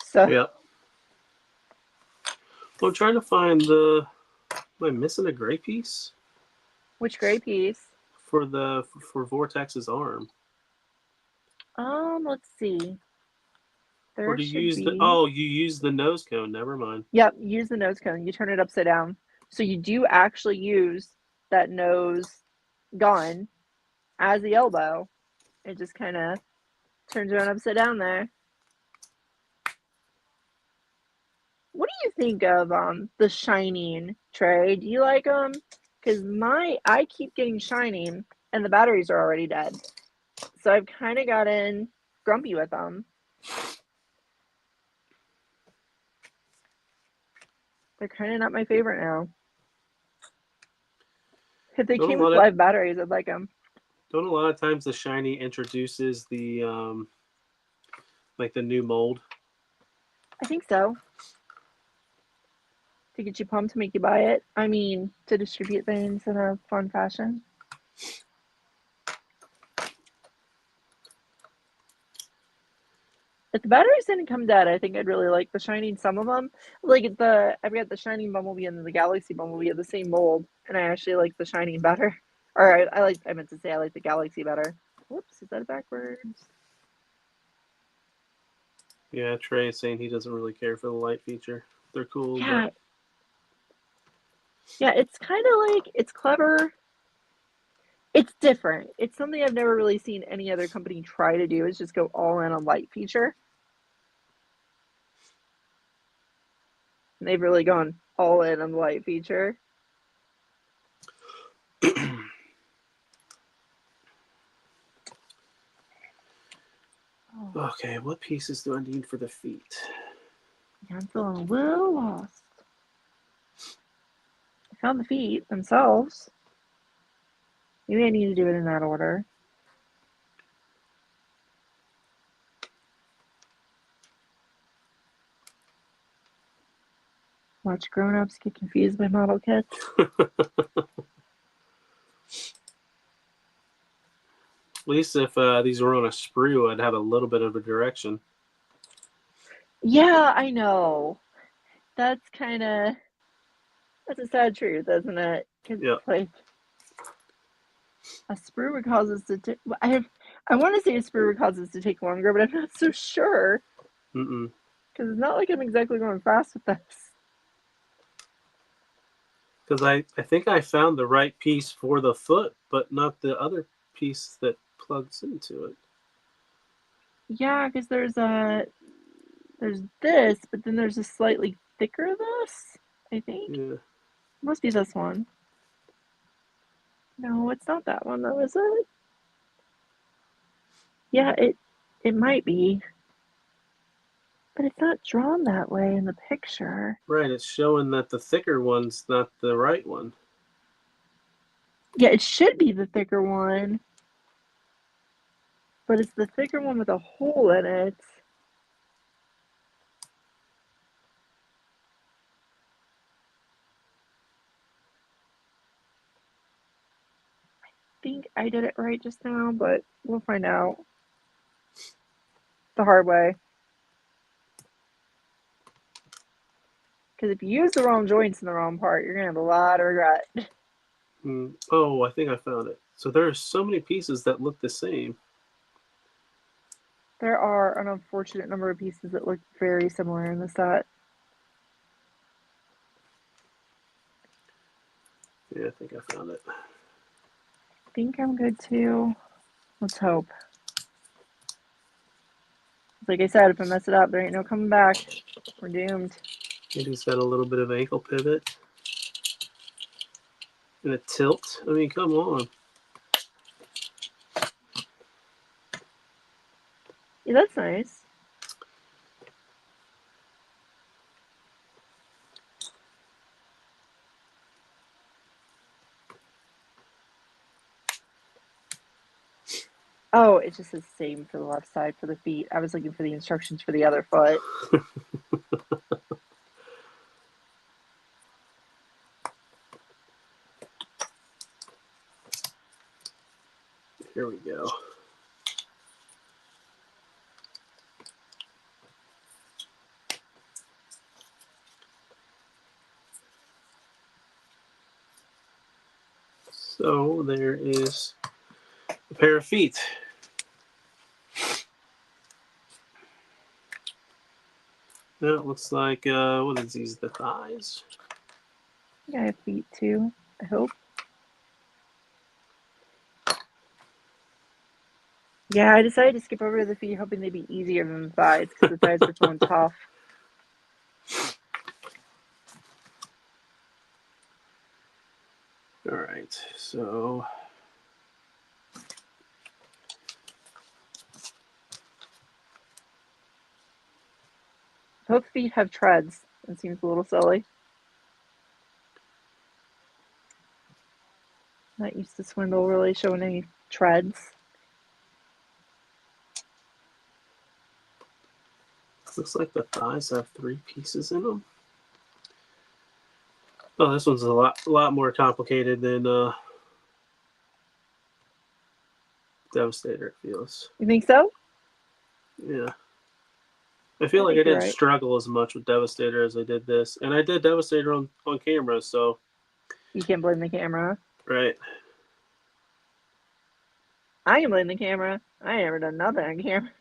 So. Yep. Well, I'm trying to find the... Am I missing a gray piece? Which gray piece? For Vortex's arm. Let's see. Or do you use the... Oh, you use the nose cone. Never mind. Yep, use the nose cone. You turn it upside down. So you do actually use that nose gun as the elbow. It just kind of turns around upside down there. What do you think of the Shining, Trey? Do you like them? Because I keep getting Shining and the batteries are already dead. So I've kind of gotten grumpy with them. They're kind of not my favorite now. If they came with live batteries, I'd like them. Don't a lot of times the Shiny introduces the like the new mold? I think so. To get you pumped, to make you buy it. I mean, to distribute things in a fun fashion. If the batteries didn't come dead, I think I'd really like the Shining. Some of them, like I've got the Shining Bumblebee and the Galaxy Bumblebee of the same mold, and I actually like the Shining better. Or I meant to say I like the Galaxy better. Whoops, is that backwards? Yeah, Trey is saying he doesn't really care for the light feature. They're cool. Yeah. But... yeah, it's kind of like, it's clever. It's different. It's something I've never really seen any other company try to do, is just go all in on light feature. And they've really gone all in on the light feature. Okay, what pieces do I need for the feet? Yeah, I'm feeling a little lost. I found the feet themselves. Maybe I need to do it in that order. Watch grown-ups get confused by model kits. At least if these were on a sprue, I'd have a little bit of a direction. Yeah, I know. That's a sad truth, isn't it? Because like a sprue would cause us to take... I want to say a sprue would cause us to take longer, but I'm not so sure. Because it's not like I'm exactly going fast with this. Because I think I found the right piece for the foot, but not the other piece that plugs into it. Yeah, because there's this, but then there's a slightly thicker this, I think. Yeah. Must be this one. No, it's not that one though, is it? Yeah, it might be. But it's not drawn that way in the picture. Right, it's showing that the thicker one's not the right one. Yeah, it should be the thicker one. But it's the thicker one with a hole in it. I think I did it right just now, but we'll find out. the hard way. Because if you use the wrong joints in the wrong part, you're going to have a lot of regret. Oh, I think I found it. So there are so many pieces that look the same. There are an unfortunate number of pieces that look very similar in the set. Yeah, I think I found it. I think I'm good too. Let's hope. Like I said, if I mess it up, there ain't no coming back. We're doomed. Maybe he's got a little bit of ankle pivot. And a tilt. I mean, come on. Yeah, that's nice. Oh, it just says same for the left side for the feet. I was looking for the instructions for the other foot. Here we go. So there is a pair of feet. Now it looks like, what is these, the thighs? Yeah, I have feet too, I hope. Yeah, I decided to skip over to the feet, hoping they'd be easier than the thighs, because the thighs were feeling tough. All right, so Both feet have treads. It seems a little silly. Not used to Swindle really showing any treads. looks like the thighs have 3 pieces in them. Oh, this one's a lot more complicated than Devastator, it feels. You think so? Yeah. I feel like I you're didn't right. struggle as much with Devastator as I did this. And I did Devastator on camera, so... You can't blame the camera. Right. I can blame the camera. I ain't never done nothing on camera.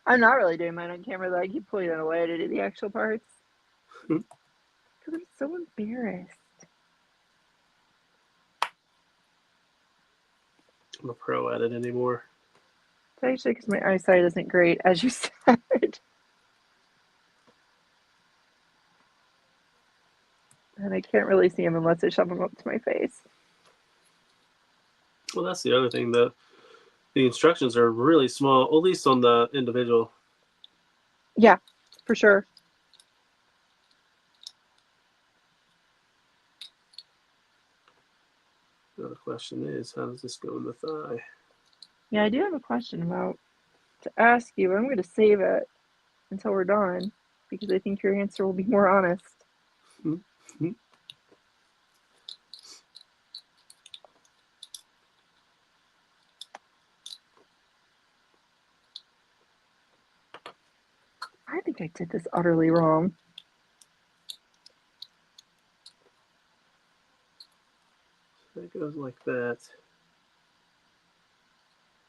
I'm not really doing mine on camera, though. I keep pulling it away to do the actual parts. Because I'm so embarrassed. I'm a pro at it anymore. It's actually because my eyesight isn't great, as you said. And I can't really see them unless I shove them up to my face. Well, that's the other thing. The instructions are really small, at least on the individual. Yeah, for sure. Now the question is, how does this go in the thigh? Yeah, I do have a question about to ask you. I'm going to save it until we're done because I think your answer will be more honest. Mm-hmm. I think I did this utterly wrong. So it goes like that.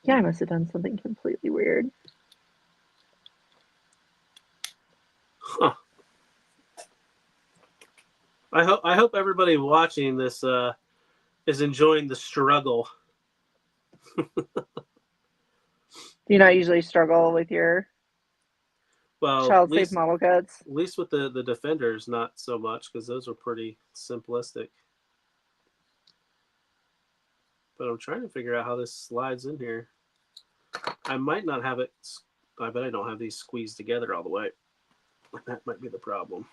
Yeah, I must have done something completely weird. Huh. I hope everybody watching this is enjoying the struggle. Do you not usually struggle with your child safe model kits? At least with the Defenders, not so much, because those are pretty simplistic. But I'm trying to figure out how this slides in here. I might not have it. I bet I don't have these squeezed together all the way. That might be the problem.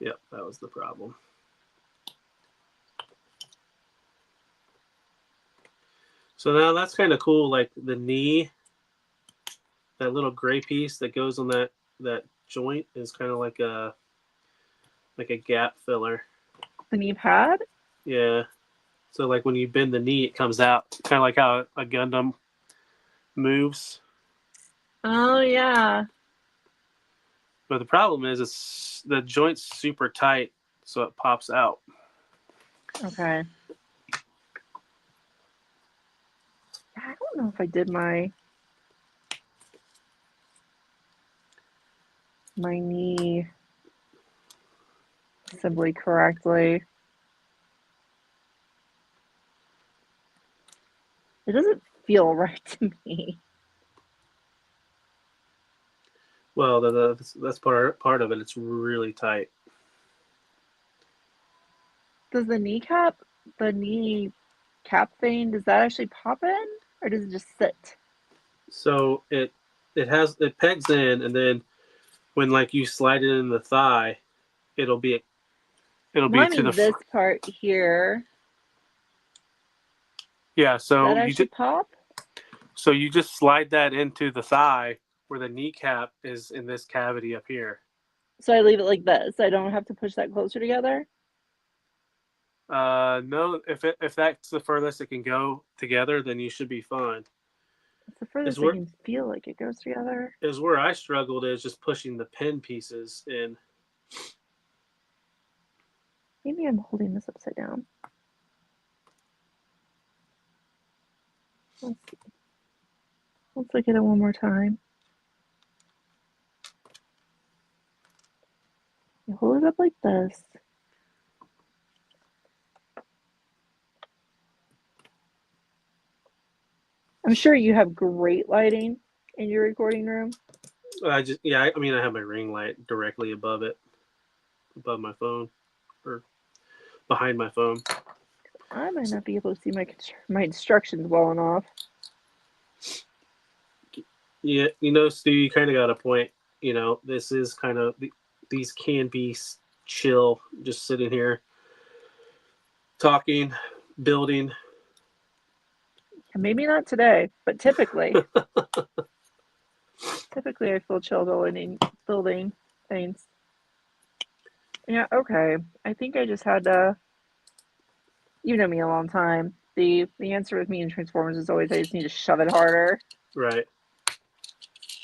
Yep, that was the problem. So now that's kind of cool. Like the knee, that little gray piece that goes on that joint is kind of like a gap filler. The knee pad? Yeah. So like when you bend the knee, it comes out, kind of like how a Gundam moves. Oh yeah. But the problem is, it's the joint's super tight, so it pops out. Okay. I don't know if I did my knee assembly correctly. It doesn't feel right to me. Well, that's part of it. It's really tight. Does the knee cap thing, does that actually pop in, or does it just sit? So it pegs in, and then when like you slide it in the thigh, it'll be Well, I to mean the this part here. yeah. Does So that actually pop? So you just slide that into the thigh where the kneecap is in this cavity up here. So I leave it like this. I don't have to push that closer together? No, if that's the furthest it can go together, then you should be fine. It's the furthest I can feel like it goes together. Is where I struggled is just pushing the pin pieces in. Maybe I'm holding this upside down. Let's see. Let's look at it one more time. You hold it up like this. I'm sure you have great lighting in your recording room. I have my ring light directly above it, above my phone, or behind my phone. I might not be able to see my instructions well enough. Yeah, Stu, you kind of got a point. This is kind of these can be chill, just sitting here talking, building. Maybe not today, but typically. Typically I feel chill building things. Yeah, okay. I think I just had to, you know me a long time. The answer with me in Transformers is always I just need to shove it harder. Right.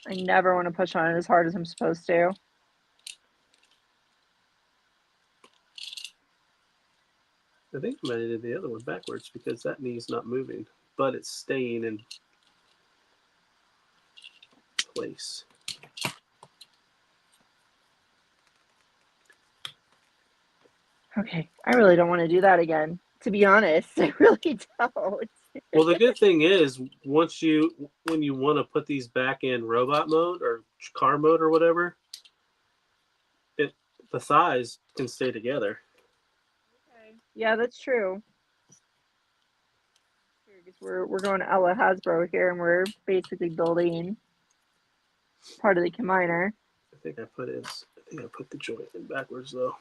I never want to push on it as hard as I'm supposed to. I think I might have did the other one backwards because that knee's not moving, but it's staying in place. Okay, I really don't want to do that again. To be honest, I really don't. Well, the good thing is when you want to put these back in robot mode or car mode or whatever, the thighs can stay together. Okay. Yeah, that's true. We're going to Ella Hasbro here, and we're basically building part of the combiner. I think I put the joint in backwards though.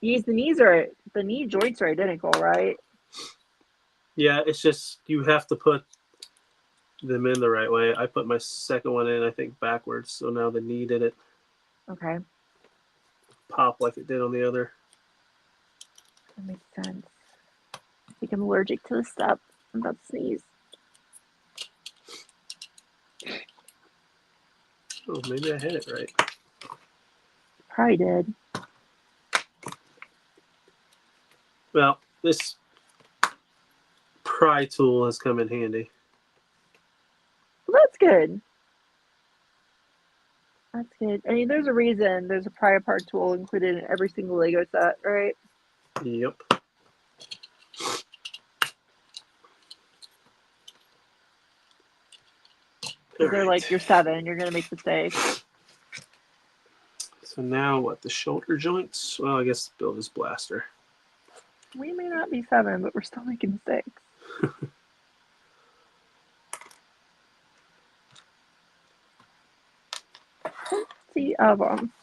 Yes, the knee joints are identical, right? Yeah, it's just you have to put them in the right way. I put my second one in, I think, backwards, so now the knee did it Okay. pop like it did on the other. That makes sense. I think I'm allergic to the step. I'm about to sneeze. Oh, maybe I had it right. Probably did. Well, this pry tool has come in handy. Well, that's good. That's good. I mean, there's a reason there's a pry apart tool included in every single Lego set, right? Yep. They're like, you're 7, you're going to make mistakes. So now what? The shoulder joints? Well, I guess build his blaster. We may not be 7, but we're still making mistakes. See of them.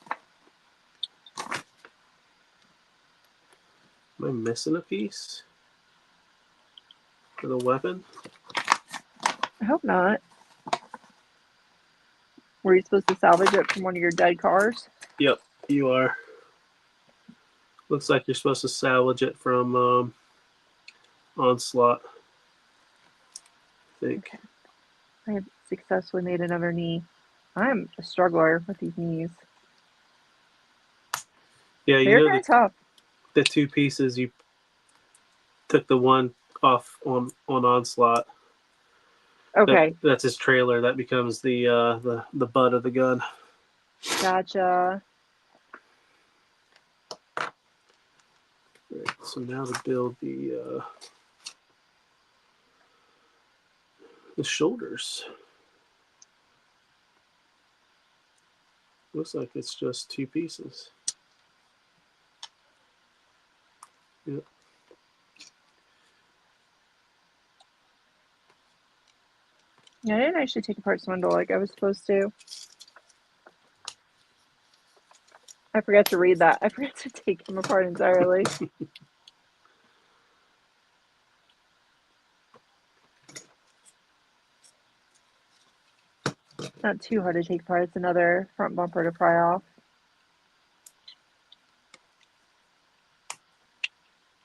Am I missing a piece for the weapon? I hope not. Were you supposed to salvage it from one of your dead cars? Yep, you are. Looks like you're supposed to salvage it from Onslaught. I think. Okay. I have successfully made another knee. I'm a struggler with these knees. Yeah, you They're know kind of tough. the two pieces, you took the one off on Onslaught. Okay. That's his trailer. That becomes the butt of the gun. Gotcha. Right, so now to build the shoulders. Looks like it's just two pieces. Yep. Yeah, I didn't actually take apart Swindle like I was supposed to. I forgot to read that. I forgot to take him apart entirely. Not too hard to take apart. It's another front bumper to pry off.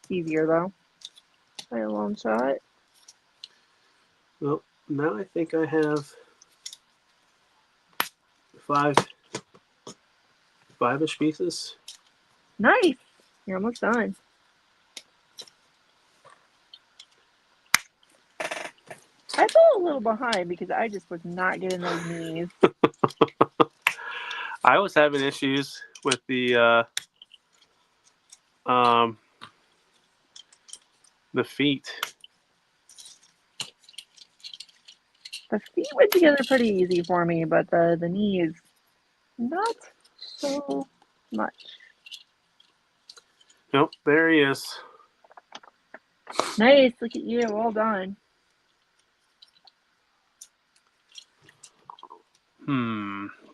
Easier though. By a long shot. Well, now I think I have five-ish pieces. Nice. You're almost done. I fell a little behind because I just was not getting those knees. I was having issues with the feet. The feet went together pretty easy for me, but the knees, not so much. Nope, there he is. Nice. Look at you. Well done.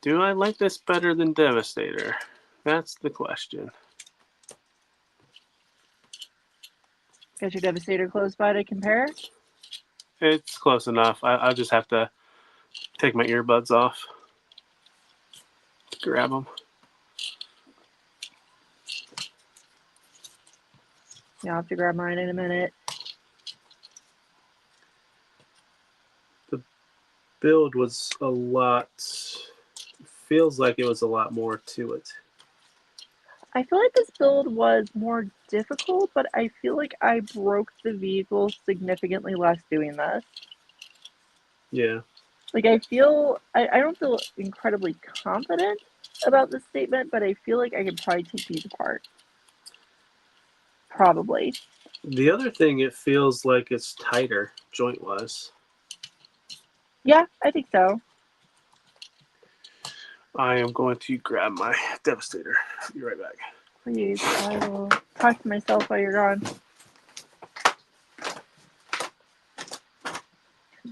Do I like this better than Devastator? That's the question. Got your Devastator close by to compare? It's close enough. I'll just have to take my earbuds off. Grab them. Yeah, I'll have to grab mine in a minute. The build was a lot... feels like it was a lot more to it. I feel like this build was more difficult, but I feel like I broke the vehicle significantly less doing this. Yeah. Like, I don't feel incredibly confident about this statement, but I feel like I could probably take these apart. Probably. The other thing, it feels like it's tighter joint-wise. Yeah, I think so. I am going to grab my Devastator. Be right back. Please, I will talk to myself while you're gone.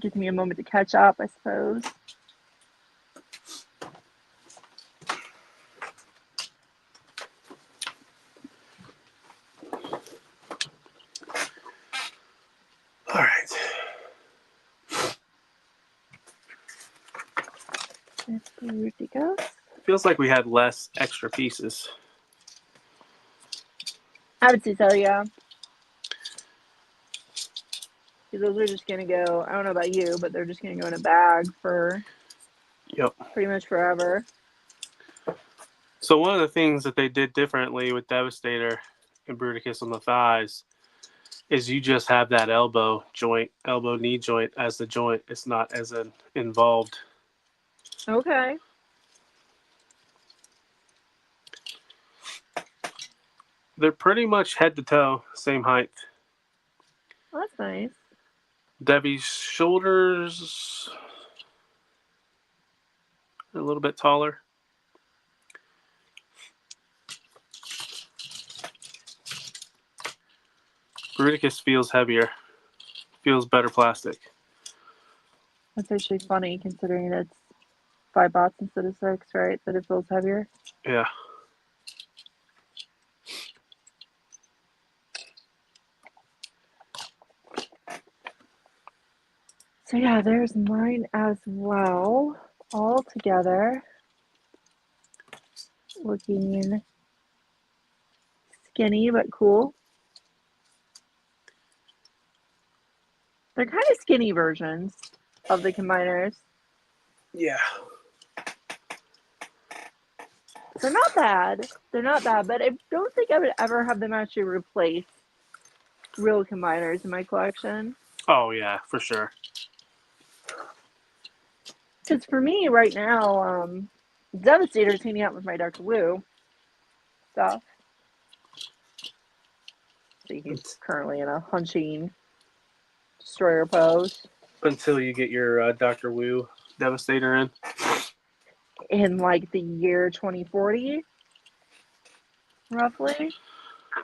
Gives me a moment to catch up, I suppose. All right. It's Bruticus. Feels like we had less extra pieces. I would say so, yeah. Those are just gonna go, I don't know about you, but they're just gonna go in a bag for pretty much forever. So one of the things that they did differently with Devastator and Bruticus on the thighs is you just have that elbow knee joint as the joint. It's not as involved. Okay. They're pretty much head to toe, same height. Well, that's nice. Debbie's shoulders are a little bit taller. Bruticus feels heavier. Feels better plastic. That's actually funny considering it's 5 bots instead of 6, right? That it feels heavier. Yeah. So yeah, there's mine as well, all together. Looking Skinny, but cool. They're kind of skinny versions of the combiners. Yeah. They're not bad. They're not bad, but I don't think I would ever have them actually replace real combiners in my collection. Oh, yeah, for sure. Because for me, right now, Devastator's hanging out with my Dr. Wu stuff. So he's currently in a hunching destroyer pose. Until you get your Dr. Wu Devastator in. In like the year 2040, roughly.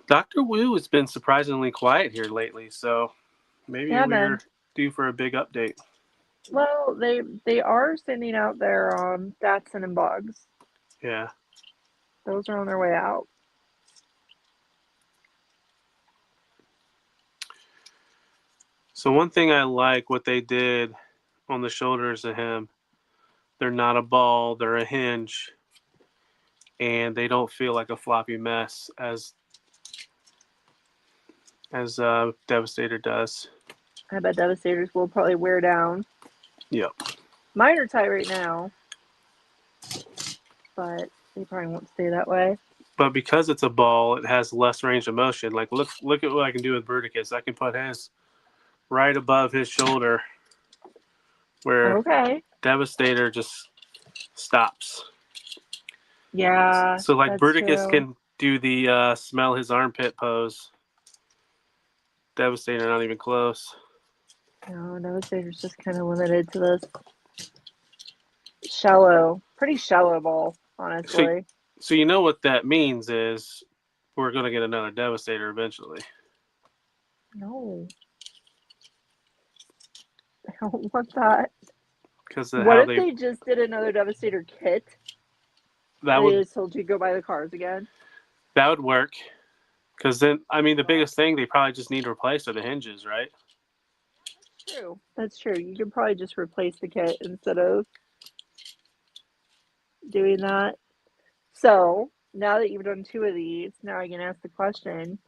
Dr. Wu has been surprisingly quiet here lately, so maybe we're due for a big update. Well, they are sending out their Datsun and Bugs. Yeah. Those are on their way out. So one thing I like what they did on the shoulders of him, they're not a ball, they're a hinge, and they don't feel like a floppy mess as Devastator does. I bet Devastators will probably wear down. Yep. Mine are tight right now, but they probably won't stay that way. But because it's a ball, it has less range of motion. Like look at what I can do with Bruticus. I can put his right above his shoulder, where Devastator just stops. Yeah. So like that's Bruticus true. can do the smell his armpit pose. Devastator not even close. No, Devastator's just kind of limited to this pretty shallow ball, honestly. So you know what that means is we're going to get another Devastator eventually. No. I don't want that. What if they just did another Devastator kit? They just told you to go buy the cars again? That would work. Because then, I mean, the biggest thing they probably just need to replace are the hinges, right? True. That's true. You could probably just replace the kit instead of doing that. So, now that you've done 2 of these, now I can ask the question,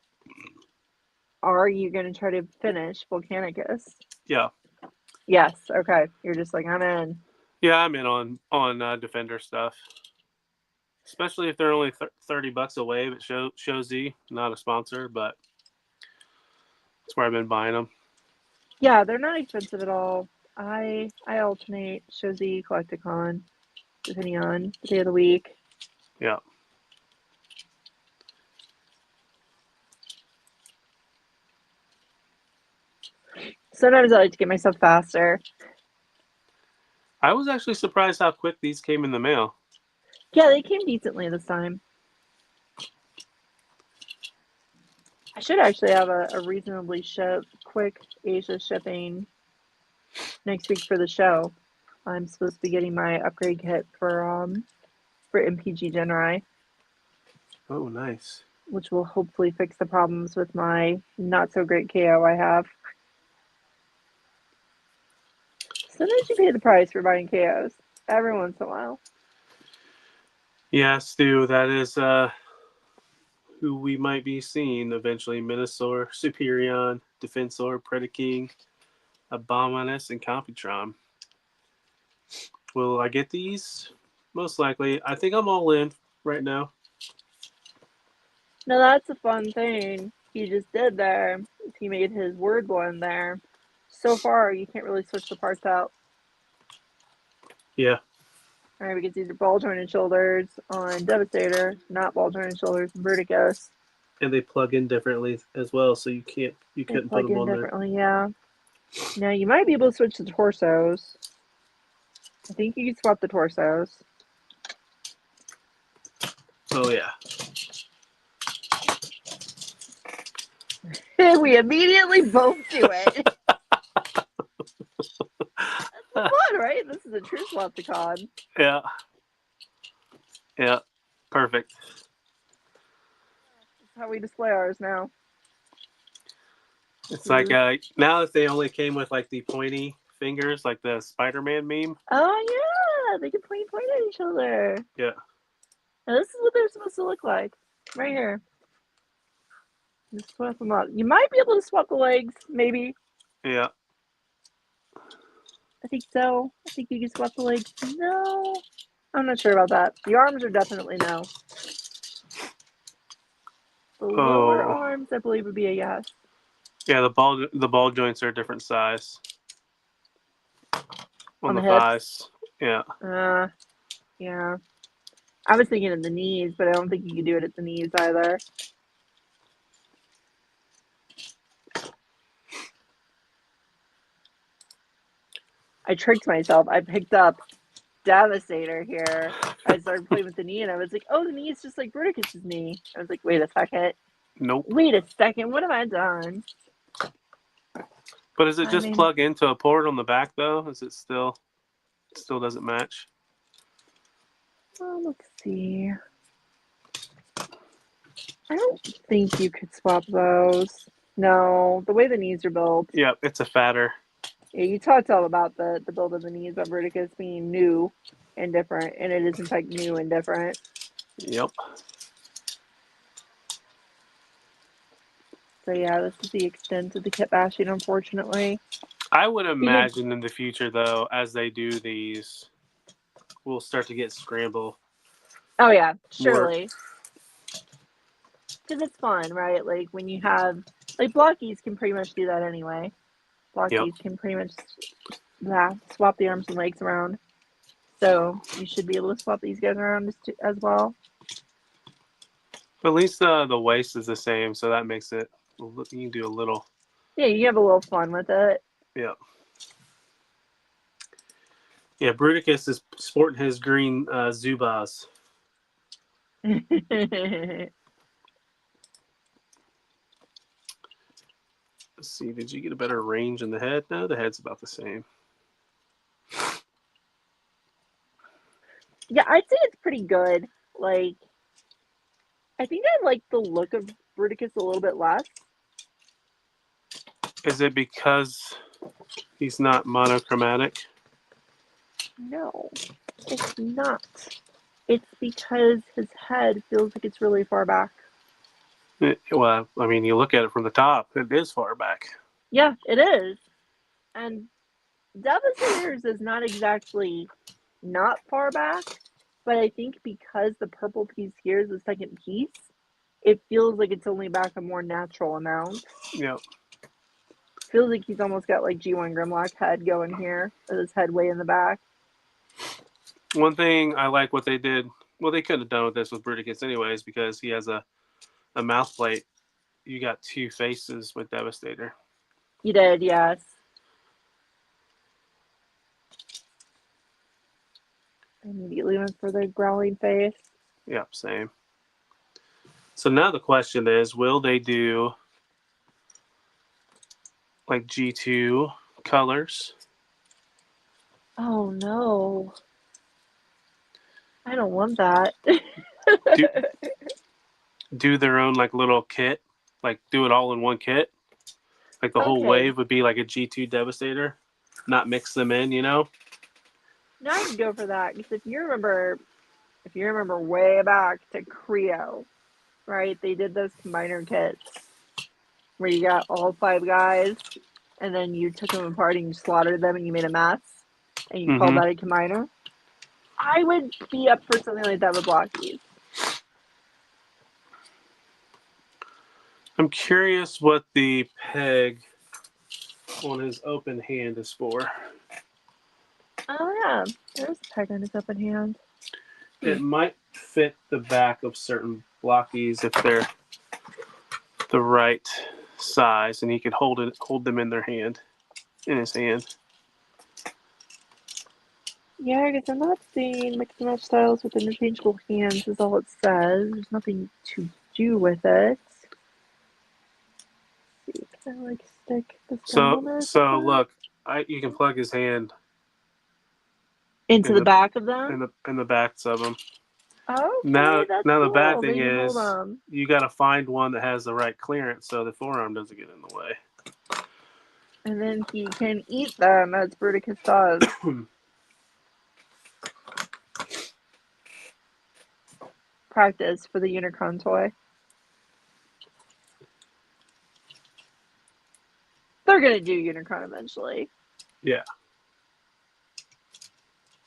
are you going to try to finish Volcanicus? Yeah. Yes. Okay. You're just like, I'm in. Yeah, I'm in on Defender stuff. Especially if they're only $30 a wave at Show Z. Not a sponsor, but that's where I've been buying them. Yeah, they're not expensive at all. I alternate Show Z, Collecticon, depending on the day of the week. Yeah. Sometimes I like to get myself faster. I was actually surprised how quick these came in the mail. Yeah, they came decently this time. I should actually have a reasonably quick Asia shipping next week for the show. I'm supposed to be getting my upgrade kit for MPG Genrai. Oh, nice. Which will hopefully fix the problems with my not so great KO I have. Sometimes you pay the price for buying KOs every once in a while. Yeah, Stu, that is who we might be seeing eventually. Minosaur, Superion, Defensor, Predaking, Abominus, and Computron. Will I get these? Most likely. I think I'm all in right now. Now that's a fun thing he just did there. He made his word blend there. So far, you can't really switch the parts out. Yeah. All right, because these are ball jointed shoulders on Devastator, not ball jointed shoulders on Bruticus. And they plug in differently as well, so you couldn't put them on differently, yeah. Now you might be able to switch the torsos. I think you can swap the torsos. Oh yeah. We immediately both do it. That's fun, right? This is a true Decepticon. Yeah. Yeah. Perfect. That's how we display ours now. It's like now that they only came with like the pointy fingers, like the Spider-Man meme. Oh yeah, they can point at each other. Yeah. Now this is what they're supposed to look like, right here. Just swap them up. You might be able to swap the legs, maybe. Yeah. I think so. I think you can swap the legs. No. I'm not sure about that. The arms are definitely no. The lower arms, I believe, would be a yes. Yeah, the ball joints are a different size. On the hips? thighs. Yeah. Yeah. I was thinking of the knees, but I don't think you can do it at the knees either. I tricked myself. I picked up Devastator here. I started playing with the knee, and I was like, oh, the knee is just like Bruticus' knee. I was like, wait a second. Nope. Wait a second. What have I done? But does it just plug into a port on the back, though? Is it still doesn't match? Oh, let's see. I don't think you could swap those. No, the way the knees are built. Yep, it's a fatter. Yeah, you talked all about the build of the knees of Bruticus being new and different, and it is in fact new and different. Yep. So yeah, this is the extent of the kit bashing, unfortunately. I would imagine in the future, though, as they do these, we'll start to get scramble. Oh yeah, surely. Because it's fun, right? Like when you have, like Blokkees can pretty much do that anyway. Blokkees can pretty much swap the arms and legs around. So you should be able to swap these guys around as well. At least the waist is the same, so that makes it, you can do a little. Yeah, you have a little fun with it. Yeah. Yeah, Bruticus is sporting his green Zubas. Let's see, did you get a better range in the head? No, the head's about the same. Yeah, I'd say it's pretty good. Like, I think I like the look of Bruticus a little bit less. Is it because he's not monochromatic? No, it's not. It's because his head feels like it's really far back. Well, I mean, you look at it from the top, it is far back. Yeah, it is. And Devastator's is not exactly not far back, but I think because the purple piece here is the second piece, it feels like it's only back a more natural amount. Yeah. Feels like he's almost got like G1 Grimlock head going here, with his head way in the back. One thing I like what they did, well, they could have done with this with Bruticus anyways, because he has a mouth plate. You got two faces with Devastator. You did, yes. I immediately went for the growling face. Yep, same. So now the question is, will they do like G2 colors? Oh no. I don't want that. do their own like little kit, like do it all in one kit. Like the whole wave would be like a G2 Devastator, not mix them in, you know? Now I can go for that because if you remember way back to Creo, right? They did those combiner kits where you got all 5 guys and then you took them apart and you slaughtered them and you made a mess and you called that a combiner. I would be up for something like that with Blokkees. I'm curious what the peg on his open hand is for. Oh yeah, there's a peg on his open hand. It might fit the back of certain Blokkees if they're the right size, and he could hold them in his hand. Yeah, I guess I'm not seeing mix and match styles with interchangeable hands is all it says. There's nothing to do with it. Let's see, can I like stick this down on there? So look, you can plug his hand into the back of them? In the backs of them. Oh, now that's the cool. bad thing Maybe is you got to find one that has the right clearance so the forearm doesn't get in the way. And then he can eat them as Bruticus does. Practice for the Unicron toy. They're gonna do Unicron eventually. Yeah.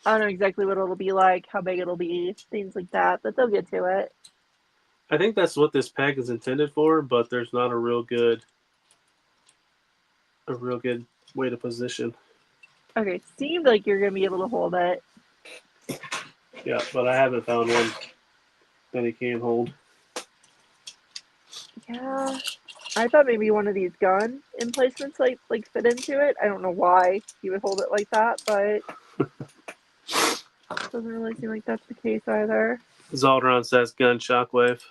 I don't know exactly what it'll be like, how big it'll be, things like that, but they'll get to it. I think that's what this pack is intended for, but there's not a real good way to position. Okay, seems like you're gonna be able to hold it. Yeah, but I haven't found one that he can hold. Yeah, I thought maybe one of these gun emplacements like fit into it. I don't know why he would hold it like that, but doesn't really seem like that's the case either. Zaldron says gun shockwave.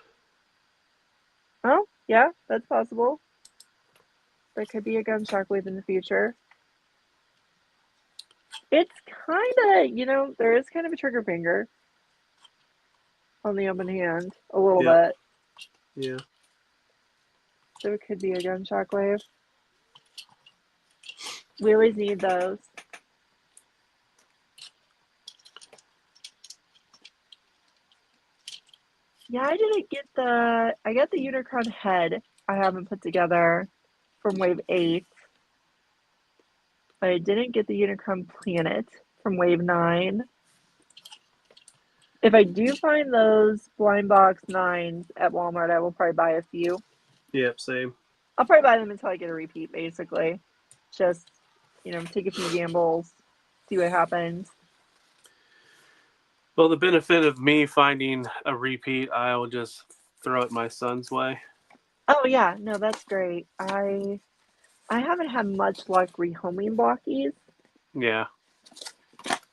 Oh, yeah, that's possible. There could be a gun shockwave in the future. It's kind of, there is kind of a trigger finger on the open hand, a little bit. Yeah. So it could be a gun shockwave. We always need those. Yeah, I didn't get I got the Unicron head I haven't put together from Wave 8. But I didn't get the Unicron planet from Wave 9. If I do find those blind box 9s at Walmart, I will probably buy a few. Yep, same. I'll probably buy them until I get a repeat, basically. Just, take a few gambles, see what happens. Well, the benefit of me finding a repeat, I will just throw it my son's way. Oh, yeah. No, that's great. I haven't had much luck rehoming Blokkees. Yeah.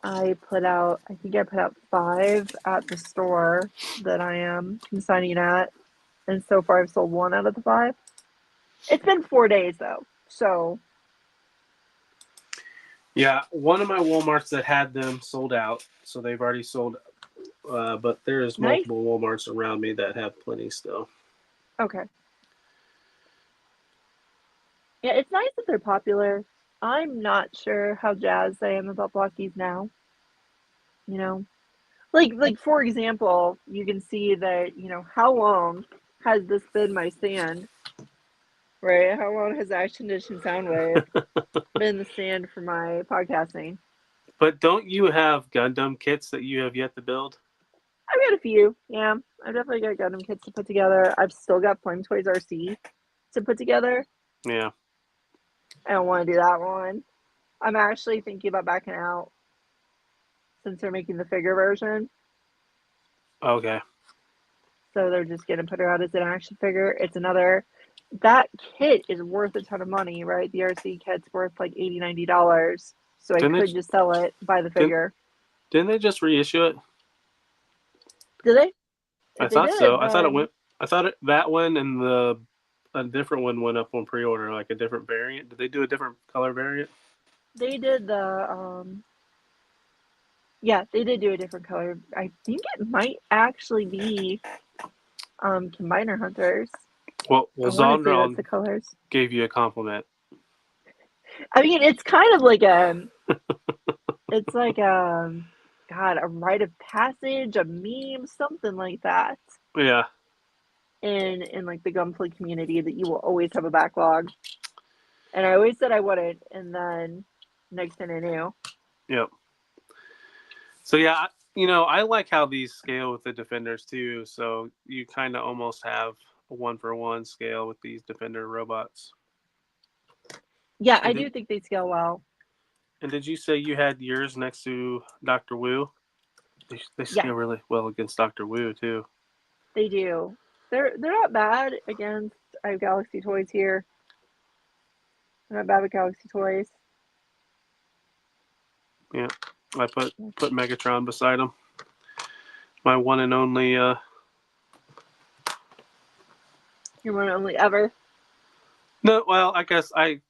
I think I put out 5 at the store that I am consigning at. And so far I've sold 1 out of the 5. It's been 4 days though, so. Yeah, one of my Walmarts that had them sold out, so they've already sold. But there's multiple Walmarts around me that have plenty still. Okay. Yeah, it's nice that they're popular. I'm not sure how jazzed I am about Blokkees now. Like for example, you can see that, how long has this been my stand? Right? How long has Action Dish and Soundwave been the stand for my podcasting? But don't you have Gundam kits that you have yet to build? I've got a few, yeah. I've definitely got Gundam kits to put together. I've still got Flame Toys RC to put together. Yeah. I don't want to do that one. I'm actually thinking about backing out since they're making the figure version. Okay. So they're just going to put her out as an action figure. That kit is worth a ton of money, right? The RC kit's worth like $80, $90. So I could just sell it, buy the figure. Didn't they just reissue it? Did they? I thought so. I thought that one and a different one went up on pre-order, like a different variant. Did they do a different color variant? They did they did do a different color. I think it might actually be Combiner Hunters. Well, Zondron the colors. Gave you a compliment. I mean, it's kind of like it's like a rite of passage, a meme, something like that. Yeah. In like the Gunplay community, that you will always have a backlog. And I always said I wouldn't, and then next thing I knew. Yep. So yeah, I like how these scale with the Defenders too. So you kind of almost have a 1-for-1 scale with these Defender robots. Yeah, I do think they scale well. And did you say you had yours next to Dr. Wu? They scale really well against Dr. Wu too. They do. They're not bad against. I have Galaxy Toys here. They're not bad with Galaxy Toys. Yeah, I put Megatron beside him. My one and only. Your one and only ever. No, well, I guess I'm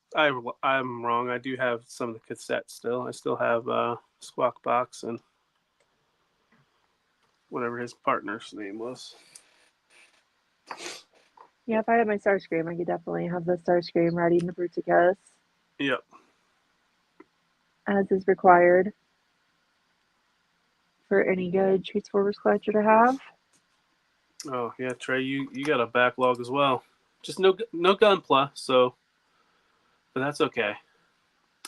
wrong. I do have some of the cassettes still. I still have Squawk Box and whatever his partner's name was. Yeah, if I had my Starscream, I could definitely have the Starscream riding the Bruticus. Yep. As is required for any good Transformers collector to have. Oh yeah, Trey, you got a backlog as well. Just no Gunpla, so but that's okay.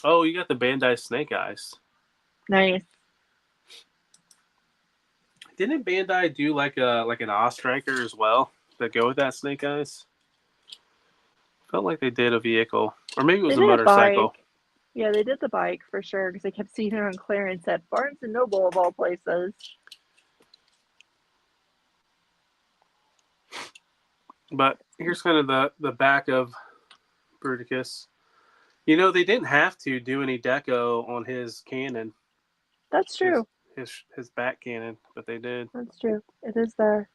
Oh, you got the Bandai Snake Eyes. Nice. Didn't Bandai do like an Ostriker as well that go with that Snake Eyes? Felt like they did a vehicle, or maybe it was They a did a motorcycle. bike. Yeah, they did the bike for sure because I kept seeing it on clearance at Barnes and Noble of all places. But here's kind of the back of Bruticus. You know, they didn't have to do any deco on his cannon. That's true. His back cannon, but they did. That's true. It is there.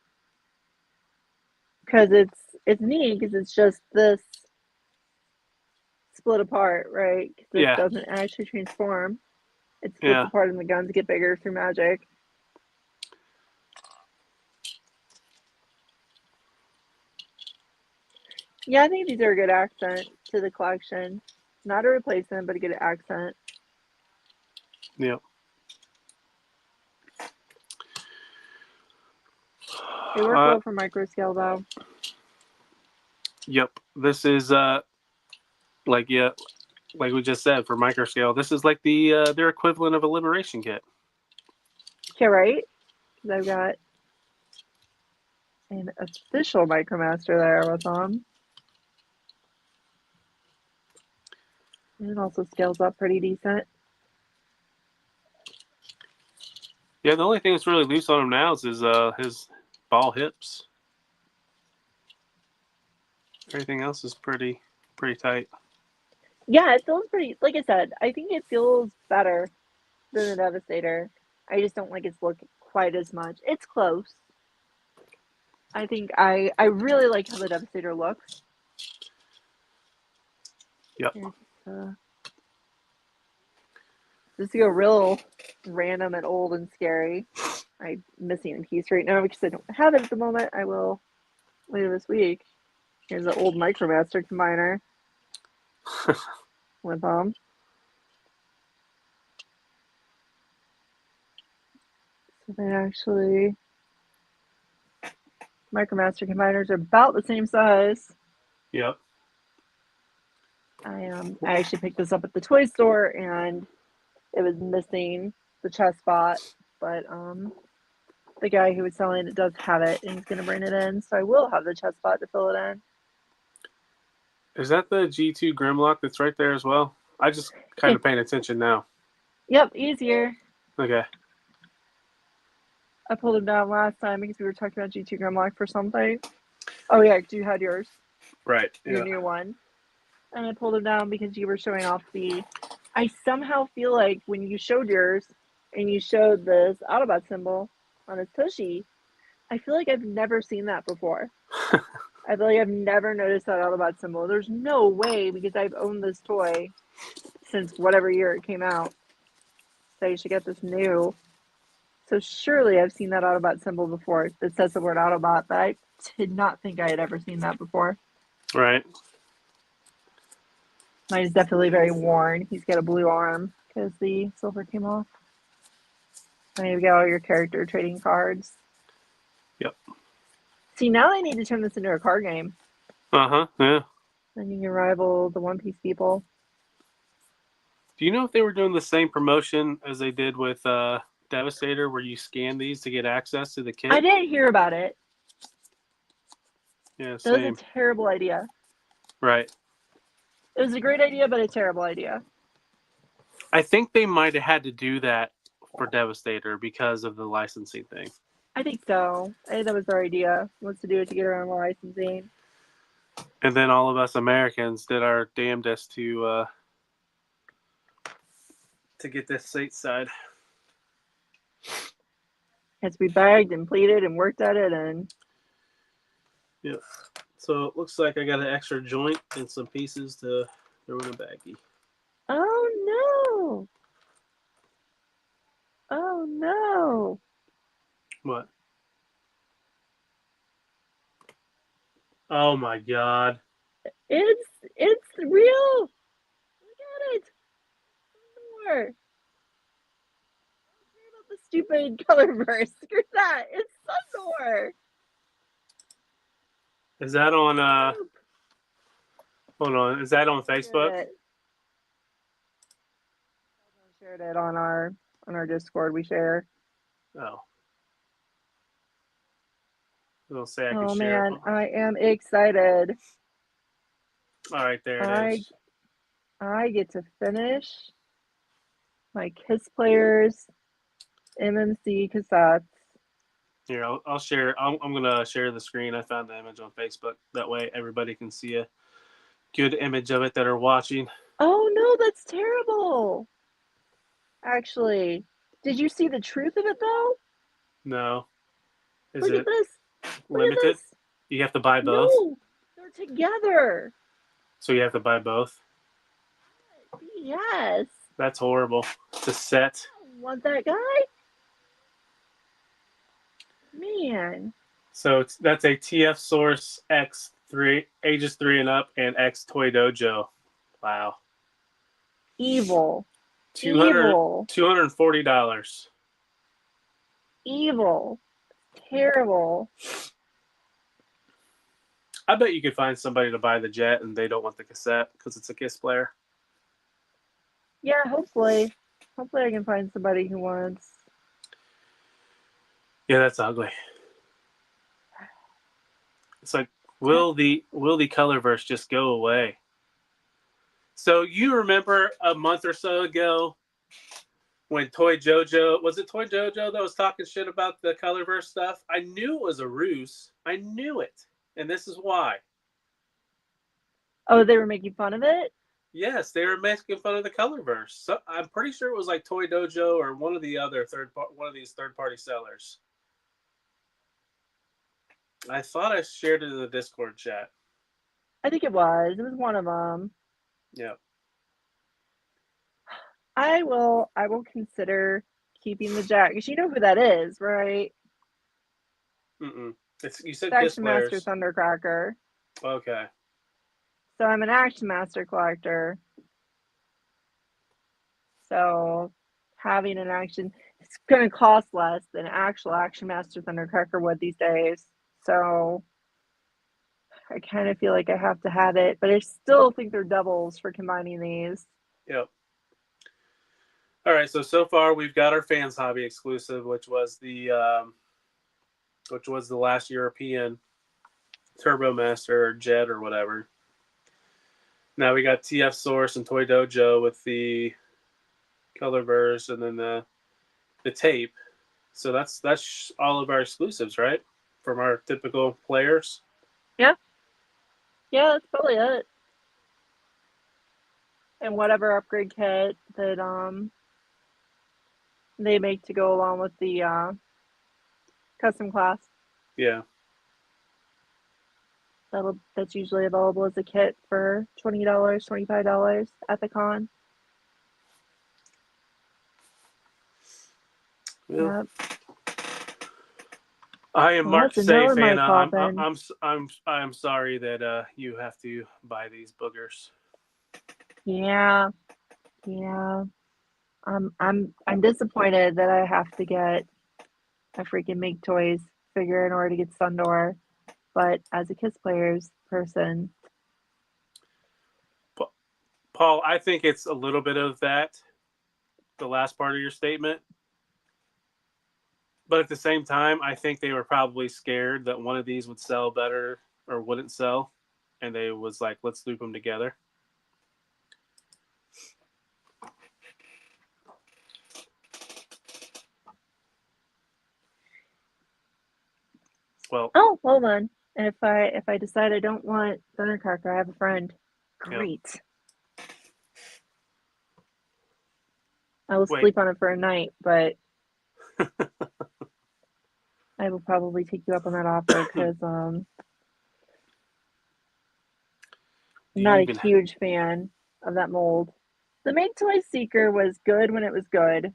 Because it's neat because it's just this split apart, right? Because it doesn't actually transform. It splits apart and the guns get bigger through magic. Yeah, I think these are a good accent to the collection. Not a replacement, but a good accent. Yep. They work well for micro scale, though. Yep. This is like we just said, for micro scale. This is like their equivalent of a liberation kit. Okay, right? Because I've got an official Micromaster there with them. And it also scales up pretty decent. Yeah, the only thing that's really loose on him now is his ball hips. Everything else is pretty tight. Yeah, it feels pretty, like I said, I think it feels better than the Devastator. I just don't like its look quite as much. It's close. I think I really like how the Devastator looks. Yep. Just to go real random and old and scary. I'm missing a piece right now because I don't have it at the moment. I will later this week. Here's an old Micromaster combiner with them. So they actually, Micromaster combiners are about the same size. Yep. I actually picked this up at the toy store and it was missing the chest spot, but the guy who was selling it does have it and he's going to bring it in, so I will have the chest spot to fill it in. Is that the G2 Grimlock that's right there as well? I just kind of paying attention now. Yep, easier. Okay. I pulled him down last time because we were talking about G2 Grimlock for something. Oh yeah, because you had yours. Right. Your new one. And I pulled him down because you were showing off I somehow feel like when you showed yours and you showed this Autobot symbol on his tushy, I feel like I've never seen that before. I feel like I've never noticed that Autobot symbol. There's no way, because I've owned this toy since whatever year it came out. So you should get this new. So surely I've seen that Autobot symbol before that says the word Autobot, but I did not think I had ever seen that before. Right. Mine is definitely very worn. He's got a blue arm because the silver came off. And you've got all your character trading cards. Yep. See, now I need to turn this into a card game. Uh-huh, yeah. Then you can rival the One Piece people. Do you know if they were doing the same promotion as they did with Devastator, where you scan these to get access to the kit? I didn't hear about it. Yeah, same. That was a terrible idea. Right. It was a great idea, but a terrible idea. I think they might have had to do that for Devastator because of the licensing thing. I think so. I think that was their idea, was to do it to get around the licensing. And then all of us Americans did our damnedest to get this stateside. Had to be bagged and pleated and worked at it, and yeah. So it looks like I got an extra joint and some pieces to throw in a baggie. Oh no! Oh no! What? Oh my God! It's real. Look at it. More. Don't care about the stupid color burst. Screw that. It's Sundor. Is that on hold on, is that on Facebook? shared it on our Discord. We share. Oh. We'll say I can Oh share. man, I am excited. All right, there it is. I get to finish my Kiss Players MMC cassettes. Here, I'll share. I'm gonna share the screen. I found the image on Facebook. That way, everybody can see a good image of it that are watching. Oh no, that's terrible. Actually, did you see the truth of it though? No, is Look it at this. Look at limited? this. You have to buy both. No, they're together. So you have to buy both. Yes. That's horrible. It's a set. I don't want that guy. Man. So that's a TF Source X3, ages 3 and up, and X Toy Dojo. Wow. Evil. $240. Evil. Terrible. I bet you could find somebody to buy the jet and they don't want the cassette because it's a Kiss player. Yeah, hopefully. Hopefully I can find somebody who wants. Yeah, that's ugly. It's like, will the colorverse just go away? So you remember a month or so ago when Toy Jojo, was it Toy Jojo that was talking shit about the colorverse stuff? I knew it was a ruse. I knew it. And this is why. Oh, they were making fun of it? Yes, they were making fun of the colorverse. So I'm pretty sure it was like Toy Dojo or one of the other one of these third-party sellers. I thought I shared it in the Discord chat. I think it was. It was one of them. Yeah. I will consider keeping the Jack. Because you know who that is, right? You said It's Kiss Action players. Master Thundercracker. Okay. So I'm an Action Master collector. So having an action, it's going to cost less than actual Action Master Thundercracker would these days. So I kind of feel like I have to have it, but I still think they're doubles for combining these. Yep. All right. So far we've got our Fans Hobby exclusive, which was the last European Turbo Master or Jet or whatever. Now we got TF Source and Toy Dojo with the colorverse and then the tape. So that's all of our exclusives, right? From our typical players. Yeah. Yeah, that's probably it. And whatever upgrade kit that they make to go along with the custom class. Yeah. That's usually available as a kit for $20, $25 at the con. Yeah. Yep. I am Well, Mark that's a no in my Sayfana. coffin. I'm sorry that you have to buy these boogers. Yeah. Yeah. I'm disappointed that I have to get a freaking Make Toys figure in order to get Sundor. But as a Kiss Players person, Paul, I think it's a little bit of that, the last part of your statement. But at the same time, I think they were probably scared that one of these would sell better or wouldn't sell. And they was like, let's loop them together. Well, oh, hold on. If I decide I don't want Thundercracker, I have a friend. Great. Yep. I will sleep on it for a night, but I will probably take you up on that offer because I'm not a huge fan of that mold. The Make Toy Seeker was good when it was good.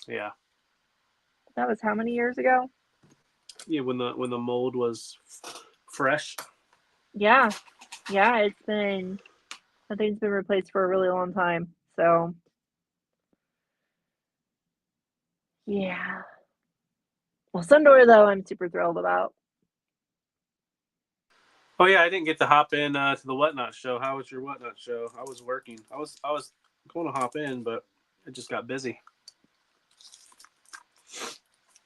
Yeah. That was how many years ago? Yeah, when the mold was fresh. Yeah. Yeah, I think it's been replaced for a really long time. So yeah. Well, Sundor though, I'm super thrilled about. Oh yeah, I didn't get to hop in to the Whatnot show. How was your Whatnot show? I was working. I was going to hop in, but It just got busy.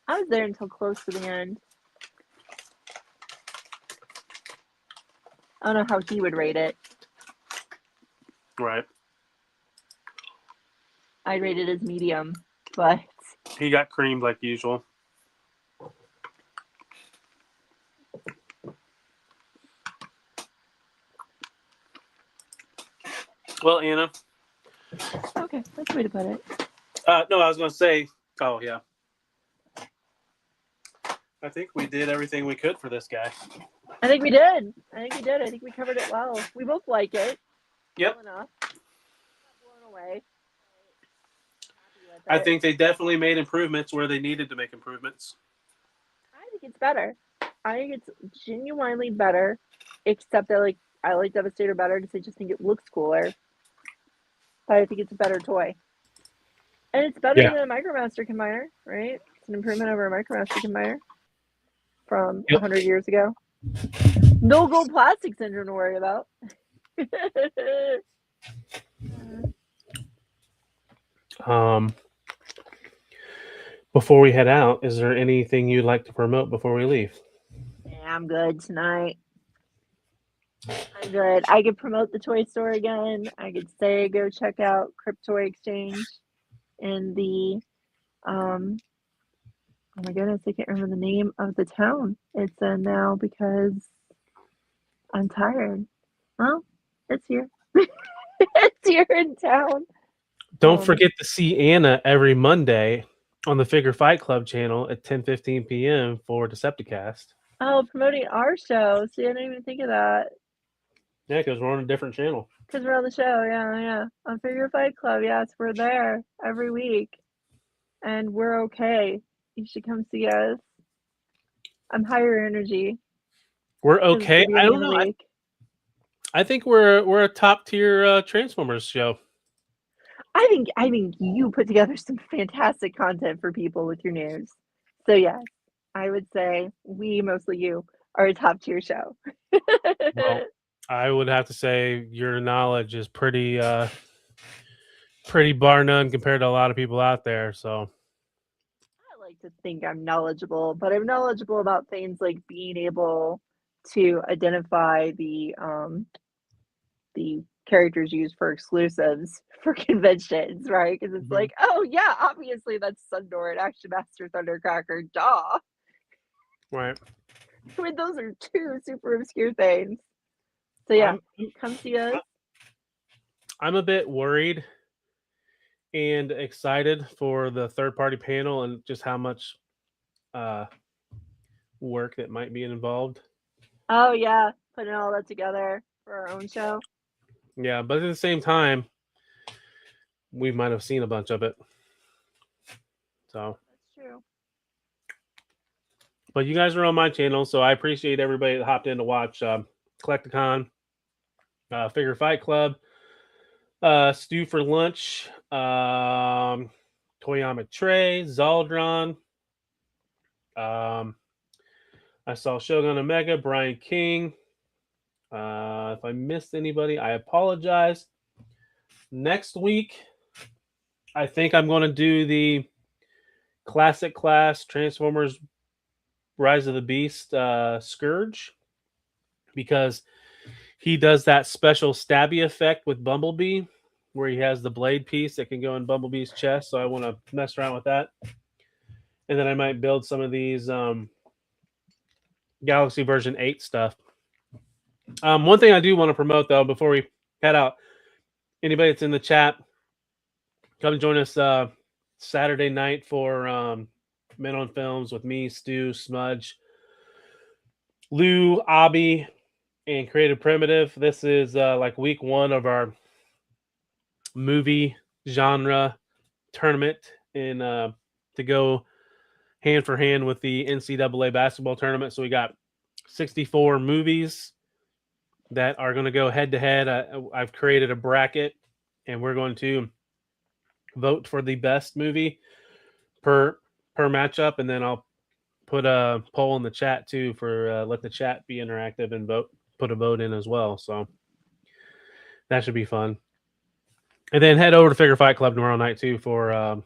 I was there until close to the end. I don't know how he would rate it. Right. I rate it as medium, but He got creamed like usual. Well, Anna. okay, that's the way to put it. No, I was going to say, oh, yeah. I think we did everything we could for this guy. I think we did. I think we covered it well. We both like it. Yep. Well enough. Not blown away. I think they definitely made improvements where they needed to make improvements. I think it's better. I think it's genuinely better, except that I like Devastator better because I just think it looks cooler. But I think it's a better toy. And it's better than a Micromaster Combiner, right? It's an improvement over a Micromaster Combiner from 100 years ago. No gold plastic syndrome to worry about. Before we head out, is there anything you'd like to promote before we leave? Yeah, I'm good tonight. I'm good. I could promote the toy store again. I could say go check out Cryptoy Exchange in the oh my goodness, I can't remember the name of the town it's in now because I'm tired. Well, it's here. It's here in town. Don't forget to see Anna every Monday on the Figure Fight Club channel at 10:15 p.m. for Decepticast. Oh, promoting our show. See, I didn't even think of that. Yeah, because we're on a different channel. Because we're on the show, yeah. On Figure Fight Club, yes, we're there every week. And we're okay. You should come see us. I'm higher energy. We're okay. I don't know. I think we're a top tier Transformers show. I think you put together some fantastic content for people with your news. So yes, I would say we, mostly you, are a top tier show. Well, I would have to say your knowledge is pretty bar none compared to a lot of people out there. So I like to think I'm knowledgeable, but I'm knowledgeable about things like being able to identify the characters used for exclusives for conventions, right? Because it's like, oh yeah, obviously that's Sundor and Action Master Thundercracker, duh. Right. I mean, those are two super obscure things. So yeah, come see us. I'm a bit worried and excited for the third-party panel and just how much work that might be involved. Oh yeah, putting all that together for our own show. Yeah, but at the same time, we might have seen a bunch of it. So that's true. But you guys are on my channel, so I appreciate everybody that hopped in to watch Collecticon, Figure Fight Club, Stew for Lunch, Toyama Trey, Zaldron. I saw Shogun Omega, Brian King. If I missed anybody, I apologize. Next week, I think I'm going to do the Classic Class Transformers Rise of the Beast Scourge, because he does that special stabby effect with Bumblebee where he has the blade piece that can go in Bumblebee's chest. So I want to mess around with that. And then I might build some of these Galaxy version 8 stuff. One thing I do want to promote, though, before we head out, anybody that's in the chat, come join us Saturday night for Men on Films with me, Stu, Smudge, Lou, Abby, and Creative Primitive. This is like week one of our movie genre tournament in to go hand for hand with the NCAA basketball tournament. So we got 64 movies that are going to go head to head. I've created a bracket, and we're going to vote for the best movie per matchup, and then I'll put a poll in the chat too for let the chat be interactive and put a vote in as well. So that should be fun. And then head over to Figure Fight Club tomorrow night too for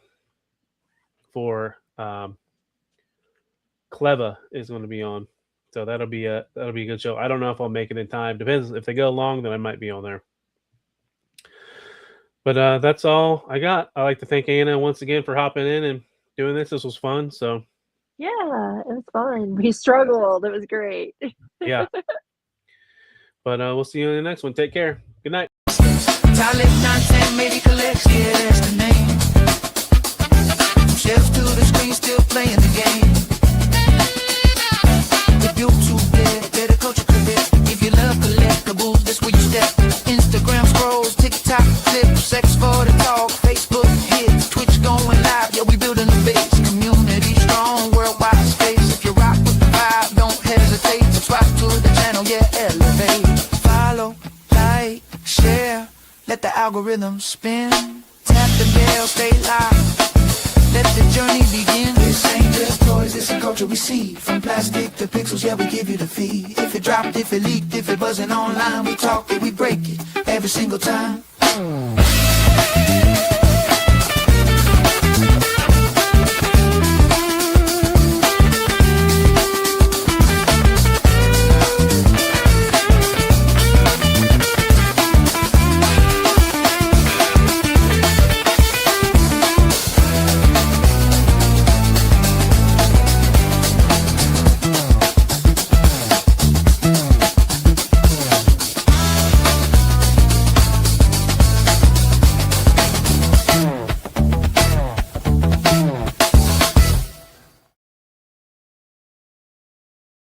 Cleva is going to be on. So that'll be a good show. I don't know if I'll make it in time. Depends if they go long, then I might be on there. But that's all I got. I'd like to thank Anna once again for hopping in and doing this. This was fun. So Yeah, it was fun. We struggled. It was great. yeah. But we'll see you in the next one. Take care. Good night. Talib 910, maybe collects, yeah, that's the name. Shelves to the screen, still playing the game. If YouTube dead, better culture career. If you love collectibles, that's where you step. Instagram scrolls, TikTok clips, sex for the talk, Facebook hits, Twitch going live, yeah, we building a base. Community strong, worldwide space. If you rock with the vibe, don't hesitate. Subscribe to the channel, yeah, elevate. Follow, like, share. Let the algorithm spin. Tap the bell, stay live. Let the journey begin. This ain't just toys, it's a culture we see. From plastic to pixels, yeah, we give you the feed. If it dropped, if it leaked, if it wasn't online, we talk it, we break it every single time.